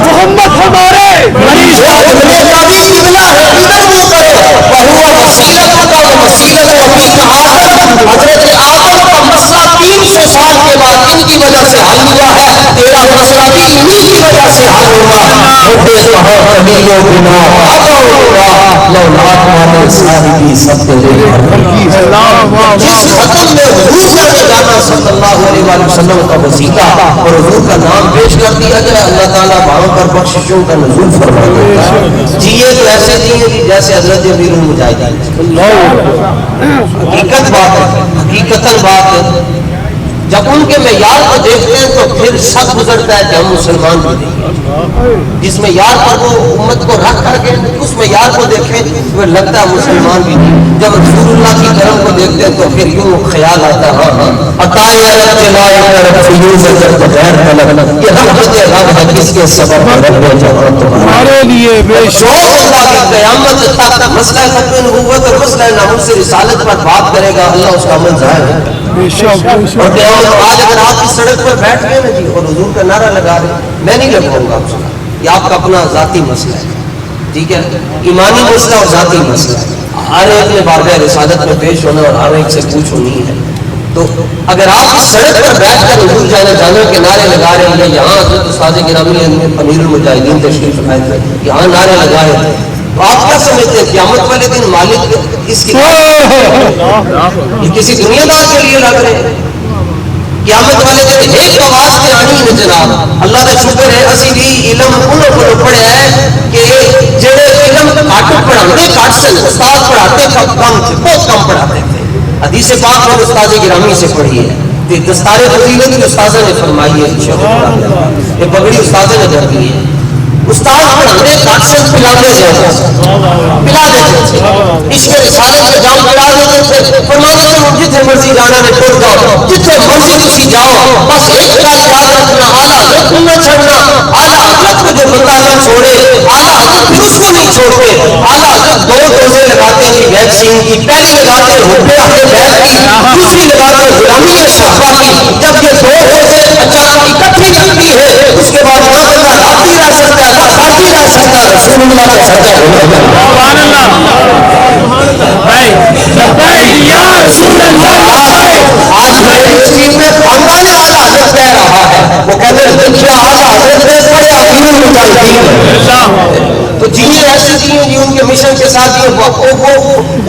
محمد ہمارے قبلے کا بھی قبلہ ہے، ادھر منہ کرو. وہو وسیلت کا وسیلت وفی کا آدم، حضرت آدم کا مسئلہ 300 سال کے بعد ان کی وجہ سے حل ہوا ہے، تیرا مسئلہ بھی انہی کی وجہ سے حل ہوا ہے. ہوتے کہاں کبیروں بنا ابا اللہ لو نات والے ساری کی سب کے لئے جس ختم میں حضور کا جانا صلی اللہ علیہ وسلم کا وسیلہ اور حضور کا نام پیش کر دیا جائے، اللہ تعالیٰ باہوں پر بخششوں کا نزول فرما دیتا ہے. جیے تو ایسے جیے جیسے حضرت امیر المجاہدین. حقیقت بات ہے، حقیقتاً بات ہے. جب ان کے معیار کو دیکھتے ہیں تو پھر شک گزرتا ہے کہ ہم مسلمان بھی نہیں. جس معیار پر وہ امت کو رکھ کر کے اس معیار کو دیکھیں تو لگتا ہے مسلمان بھی نہیں. جب رسول اللہ کی کرم کو دیکھتے ہیں تو پھر یوں خیال آتا ہے ہاں عطائے رب لائق فیوز جب بغیر طلب یہ رحمت رب ہے کس کے سبب رب جہاں تمہارے لیے بے شک اللہ کی قیامت تک مسئلہ ختم نبوت اور مسئلہ ناموس رسالت پر بات کرے گا، اللہ اس کا عمل ظاہر ہے. اور آج اگر آپ کی سڑک پر بیٹھ گئے نا جی اور حضور کا نعرہ لگا رہے، میں نہیں لگاؤں گا آپ سے، یہ آپ کا اپنا ذاتی مسئلہ ہے. ٹھیک ہے، ایمانی مسئلہ اور ذاتی مسئلہ ہے. ہر ایک نے بارگاہ رسالت میں پیش ہونا اور ہر ایک سے پوچھ ہونی ہے. تو اگر آپ اس سڑک پر بیٹھ کر حضور جانا کے نعرے لگا رہے ہیں، یہاں حضرت استاد گرامی امیر المجاہدین تشریف لائے تھے، یہاں نعرے لگا رہے ہیں، تو آپ کیا سمجھتے ہیں قیامت والے دن مالک اس کی یہ کسی دنیا دار کے لیے لگ رہے ہیں؟ قیامت والے دن ایک آواز پہ آنی ہے جناب. اللہ کا شکر ہے اسی بھی علم انہوں کو پڑھا ہے کہ جڑے علم کٹ پڑھاتے کٹ سے استاد پڑھاتے کم تھے، بہت کم پڑھاتے تھے. حدیث پاک میں استاد گرامی سے پڑھی ہے کہ دستار فضیلت کی استاذہ نے فرمائی ہے، یہ پگڑی استاذہ نے کر دی ہے. استاد پڑھاتے کٹ سے پلا دیتے تھے، عشق رسالت کا جام پڑھا دیتے تھے. فرماتے تھے جتنے مرضی جانا نے ٹوٹ جاؤ، جتنے مرضی تسی جاؤ، بس ایک گل یاد رکھنا اعلیٰ حضرت کو نہ چھوڑنا. اعلیٰ حضرت کو جو بندہ نہ چھوڑے اعلیٰ حضرت پھر اس کو نہیں چھوڑتے. اعلیٰ حضرت 2 ڈوزیں لگاتے ہیں ویکسین کی، پہلی لگاتے ہیں حب اہل بیت کی، دوسری لگاتے ہیں غلامی صحابہ کی. جب یہ 2 ڈوزیں اچانک اکٹھی لگتی ہے اس کے بعد نہ بندہ راتی رہ سکتا ہے نہ خالی رہ سکتا ہے. رسول اللہ کا سچا سبحان اللہ یا رسول اللہ. آج میری چیز میں خاندان اعلیٰ حضرت کہہ رہا ہے، وہ کہتے ہیں دیکھا اعلیٰ حضرت نے بڑے امیر المجاہدین تو جیے ایسے جیے جی ان کے مشن کے ساتھ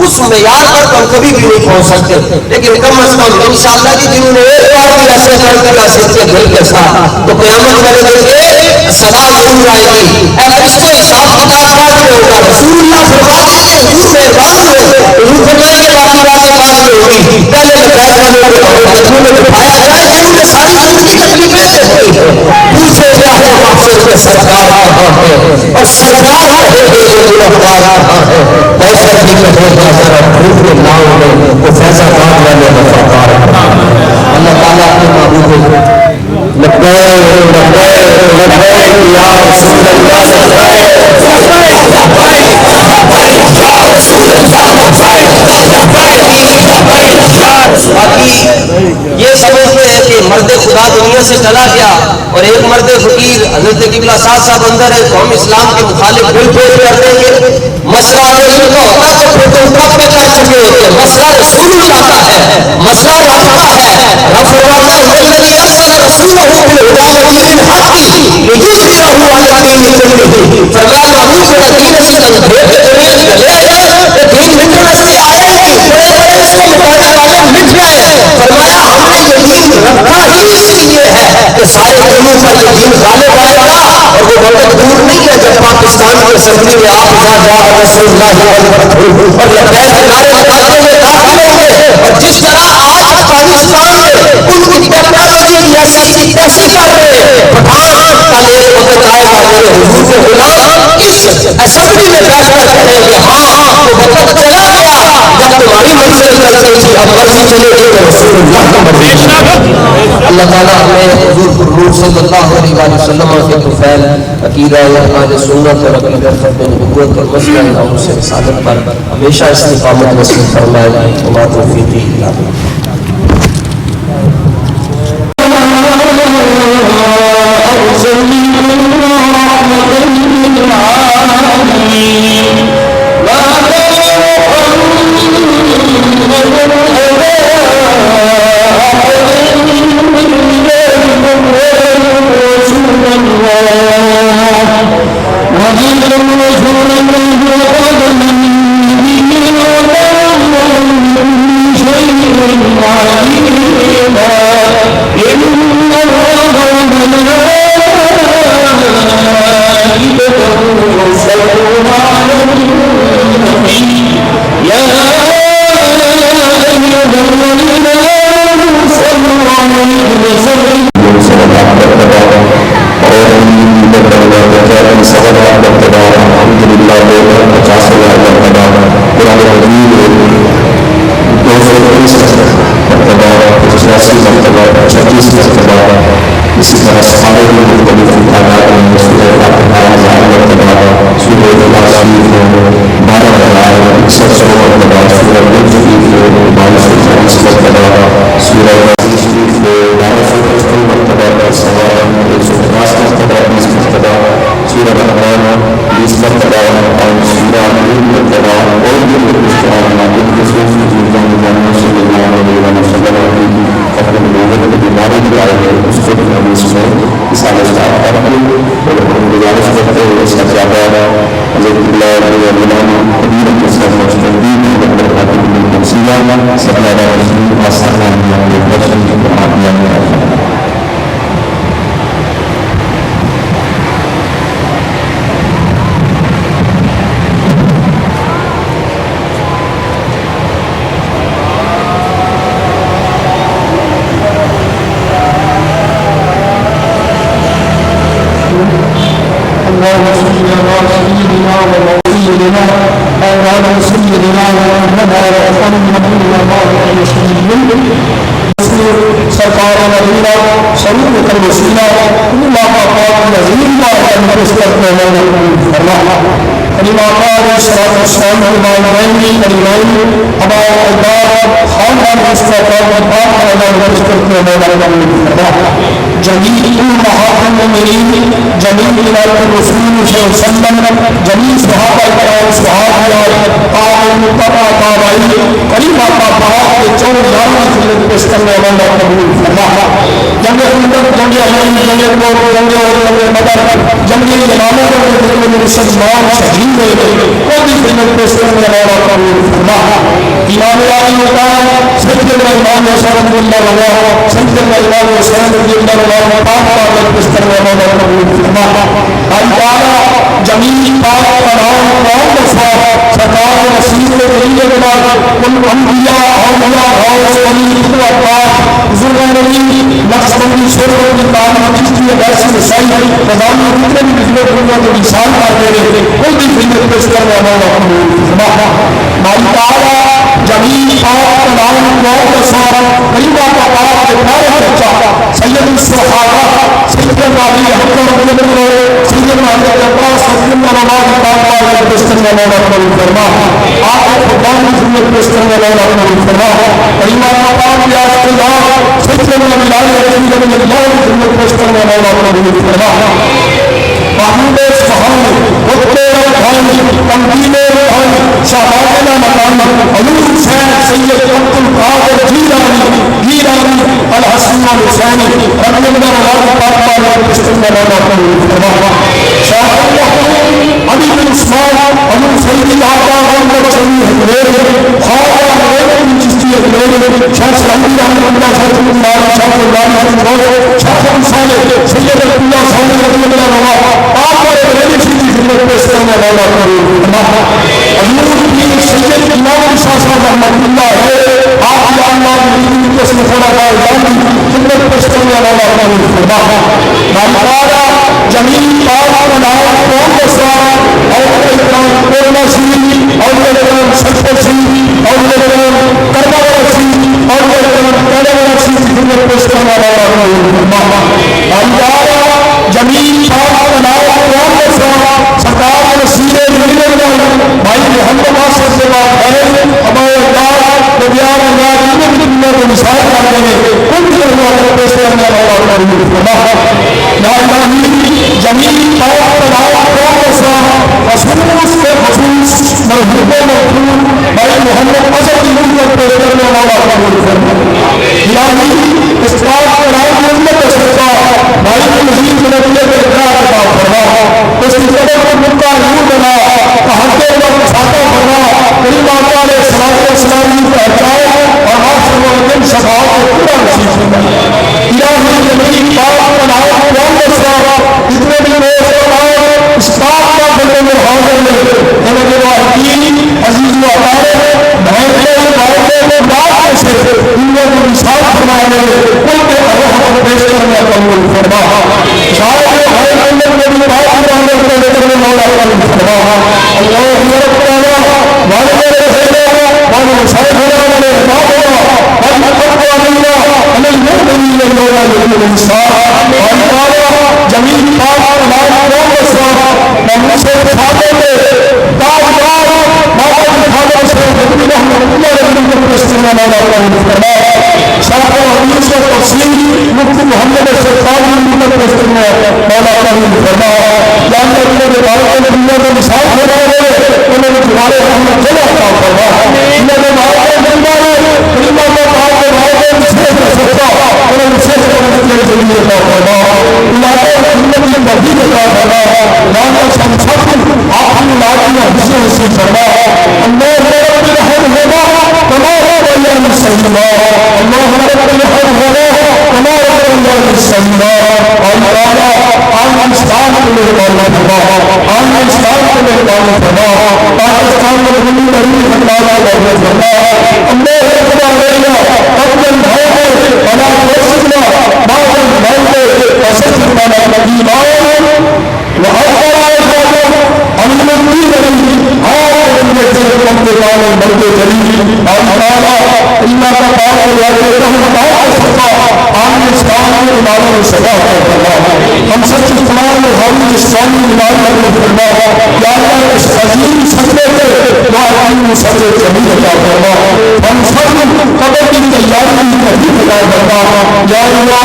اس معیار پر تو ہم کبھی بھی نہیں پہنچ سکتے، لیکن کم از کم انشاءاللہ جی جنہوں نے ایک بار بھی ایسے کر سکتے دل کے ساتھ تو قیامت والے دن کے سزا ضرور آئے گی. اے فرشتے حساب کتاب بعد میں ہوگا. رسول اللہ فرماتے ہیں حضور میں بعد میں حضور فرمائے کہ باقی باتیں بعد میں ہوگی. پہلے لبیک والوں کو بچوں میں بٹھایا جائے ساری زندگی تکلیفیں سے ہوئی ہے. پوچھو اہل محشر کے سرکار کہاں ہے اور سرکار کہے گے یہ گنہگار کہاں ہے. کوثر بھی کہے گا ذرا ڈھونڈ کے لاؤ میں وہ فیض آباد والے وفادار کہاں ہے. اللہ تعالیٰ اپنے محبوب کو لبیک لبیک لبیک یا رسول اللہ باقی یہ سمجھتے ہیں کہ مرد خدا دنیا سے چلا گیا اور ایک مرد فقیر حضرت قبلہ صاحب اندر ہے تو ہم اسلام کے مخالف بالکل کر دیں گے. مسئلہ اگر ان کا ہوتا تو پھر تو کب کے کر چکے ہوتے. مسئلہ رسول اٹھاتا ہے, مسئلہ رکھتا ہے. رب فرماتا ہے والذی ارسل رسولہ بالہدی ودین الحق لیظہرہ علی الدین کلہ. فرمایا محبوب میرا دین اسی اندھیر کے دنیا میں لے آیا, یہ دین مٹنے سے آیا ہی نہیں. بڑے بڑے اس کو مٹانے والے مٹ گئے. فرمایا ہم نے یہ دین رکھا ہی اس لیے ہے کہ سارے قوموں پر یہ دین غالب آئے گا. اور وہ وقت دور نہیں ہے جب پاکستان کی اسمبلی میں آپ اذا جاء رسول اللہ والفتح اور لبیک کے نعرے لگاتے ہوئے داخل ہوں گے. اور جس طرح آج افغانستان میں ان کی ٹیکنالوجی ایسی تھی تیسی کر رہے پٹھان کل ایک وقت آئے گا میرے حضور کے غلام اس اسمبلی میں بیٹھ کر کہیں گے ہاں وہ وقت چلا گیا جب تمہاری منزل چلتی تھی اب مرضی چلے گی تو رسول اللہ کا مرضی. اللہ تعالیٰ ہمیں حضور حضور صلی اللہ علیہ وسلم کے طفیل عقیدہ اعمال سنت اور عقیدہ ختم نبوت اور مسئلہ ناموس سے رسالت پر ہمیشہ استقامت نصیب فرمائے. وما توفیقی الا باللہ. اسی طرح سارے مختلف امکانات میں سورہ فاتحہ سورہ اخلاص شریف ہے 12,116 مرتبہ, سورہ ملک شریف ہے 2240 مرتبہ, سورہ یاسین شریف ہے 1255 مرتبہ, سوارہ 150 مرتبہ 20 مرتبہ, سورہ رحمان 20 مرتبہ, اور سورہ نور مرتبہ, اور بھی قرآن مجید کے صرف محمد صلی اللہ علیہ وسلم کی اپنے لوگوں کی بیماری کی آئے ہیں اس کو بھی ہم اس میں اس حالت کا اور ہم گزارش کرتے ہیں اس کا زیادہ حضرت اللہ علیہ وسلم قبیر کے ساتھ مجتمعین اکبر حاکم بن تنسیہ صلی اللہ علیہ وسلم آسانہ کے درشن کی قرآنیہ میں آئے ہیں. سرکار مدینہ شریف کا وسیلہ اللہ پاک نظیر کا نسبت میں فرمایا. کلمہ پاک صلوات و سلام علیہ کریمین ہمارے اجداد خاندان مصطفی پاک کا نسبت میں فرمایا. جمیع امہات المؤمنین جمیع ولایت الرسول صلی اللہ علیہ وسلم جمیع صحابہ کرام صحابیات تابعین تبع تابعین کلمہ پاک کے 14 خدمت پیش کرنے والا قبول فرما. جنگ خندق جنگ احد جنگ احد جنگ بدر جنگ یمامہ میں مسلمان شہید ہوئے وہ بھی خدمت پیش کرنے والا قبول فرما. امام علی مقام سیدنا امام حسین رضی اللہ عنہ سیدنا امام حسین رضی اللہ عنہ پاک خدمت پیش کرنے والا قبول فرما. اللہ جمیع پاک تمام قوم کے ساتھ سرکار رسول کے ذریعے بعد ان انبیاء اولیاء غوث ولی اطلاع بزرگان نبی نقشبندی شیخوں کی تعلیم چشتی ویسی رسائی نظام کتنے بھی بزرگ دنیا کو مثال کر دے رہے کوئی بھی خدمت پیش کرنے والا مالی تعالیٰ جمیل پاک کلام قوم کے ساتھ کریمہ کا پاک کے پیارے بچہ سید الصحابہ سیدنا علی حضرت سیدنا حضرت عباس سیدنا نواز پاک کا پیش کرنے والا قبول فرما آپ کو خدام کی خدمت پیش کرنے والا قبول فرما کریمہ کا پاک کے آسکار سیدنا بلال رسول اللہ کی خدمت پیش کرنے والا قبول فرما محمود اصفہان خطبے رکھانی تنظیم رکھانی شہادہ مقام حضور حسین سید عبد القادر جیلانی الحسن الحسینی رضی اللہ عنہ پاک پاک پیش کرنے والا قبول فرما شاہ علی بن عثمان حضور سید آقا محمد صلی اللہ علیہ خواجہ محمد چشتی شاہ سلام رحمۃ اللہ شاہ اللہ شاہ اللہ شاہ صالح سید اللہ صالح رضی اللہ عنہ آپ اور بریلی کی خدمت پیش کرنے والا قبول فرما حضور کی سید امام شاہ صاحب رحمۃ اللہ ہے آپ یا اللہ کی قسم خدا جانی خدمت پیش کرنے والا قبول فرما مالکارا جمیل پاک نام قوم کے ساتھ اور اکرام کورونا شریف اور اکرام سچپر شریف اور اکرام کربلا شریف اور اکرام کیرلا شریف خدمت پیش کرنے والا قبول فرما مالکارا جمیل پاک نام قوم کے ساتھ سرکار رسول اللہ بھائی محمد ناصر سے بات ہے ہمارے اللہ نبیان اللہ کی دنیا کو مثال کر دیں ان کے اللہ پیش کرنے والا قبول فرما جمیل پاک نام قوم کے ساتھ رسول کے خصوص مرحوم مرحوم بھائی محمد اظہر کی دنیا پیش کرنے والا قبول فرما الہی اس بات کو رائے محمد سرکار بھائی مزید نبی کے اقرار کا فرما اس کی قدر کو مکہ یوں بنا کہتے وقت ساتھ فرما کریم آقا علیہ السلام کی پہچان اور آپ سے وہ دن شفاعت کو پورا نصیب فرما الہی جمیل پاک نام قوم کے ساتھ جتنے بھی لوگ اس بات کا بندے میں حاضر میں جناب واحدین عزیز و اطارے بھائیے بھائیے بات سے دنیا کو مثال فرمانے ان کے اللہ کو پیش کرنے قبول فرما شاید بھائی بندے میں بھی بات فرمانے کو لیکن مولا قبول فرما اللہ رب تعالی والے رسول والے شاید والے بات والے تقوی اللہ علی المؤمنین مولا الانسان والے جمیل پاک نام قوم کے ساتھ محمود سے کھاتے تھے تاجدار بابا کی کھاتے سے حضور رحمت اللہ علیہ وسلم مولا قبول فرما شاہ حدیث و تفسیر مفتی محمد سرکار کی خدمت پیش کرنے مولا قبول فرما جانتے ہیں کہ بھارت کے دنیا کو مثال بنا رہے انہوں نے تمہارے رحمت کو عطا فرما انہوں نے بھارت کے دنیا میں کریمہ کو بھارت کے بھارت کے مسئلے کا سکتا انہوں نے مسئلے کو مسئلے کے ذریعے عطا فرما علاقے خدمت کی مزید عطا فرما لانا سمسک آپ کی لاکیاں حصے حصے فرما اللہ رب الحمد ہوگا کما ہو بلین سیدنا اللہ رب الحمد ہوگا کما ہو بلین سیدنا اللہ آن اسلام کو مہربانی فرما آن اسلام کو مہربانی فرما پاکستان میں دلی بڑی خطالہ لگے فرما اللہ خدا علیہ قبل بھائی بنا کوششنا باہر بھائی وسط بنا مدینہ وحضر آئے جاتا المنی بنی آئے المجر قمد والے مردے جلیل آمانا اللہ کا بات والے رحمت آئے سکتا آن اسلام کے امام سبا فرما ہم سچ اسلام میں حالی اسلامی امام فرما یا اللہ اس عظیم سجدے کے واقعی سجدے جمیل عطا فرما ہم سب قبر کی تیاری کی تحریف عطا فرما یا اللہ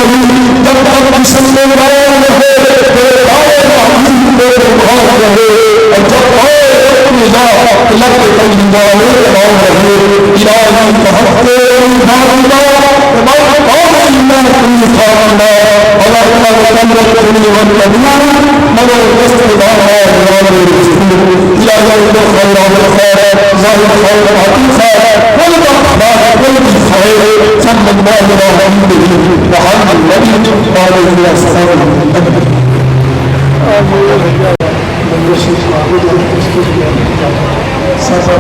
جب تک جسم میں رہے رہے تیرے آئے محمود تیرے بہار رہے اور جب آئے اپنی ذات لگ کئی دعوے رہے الہی محمد اللہ تمہارا قوم ایمان کلی خواہنا اور اپنا وطن رکھنی والنبیان مگر رسل دارہ الہی خیر خیر ظاہر خیر حقیقہ والبخبار والبخیر صلی اللہ علیہ وحمد النبی وعلیہ السلام آمین سفر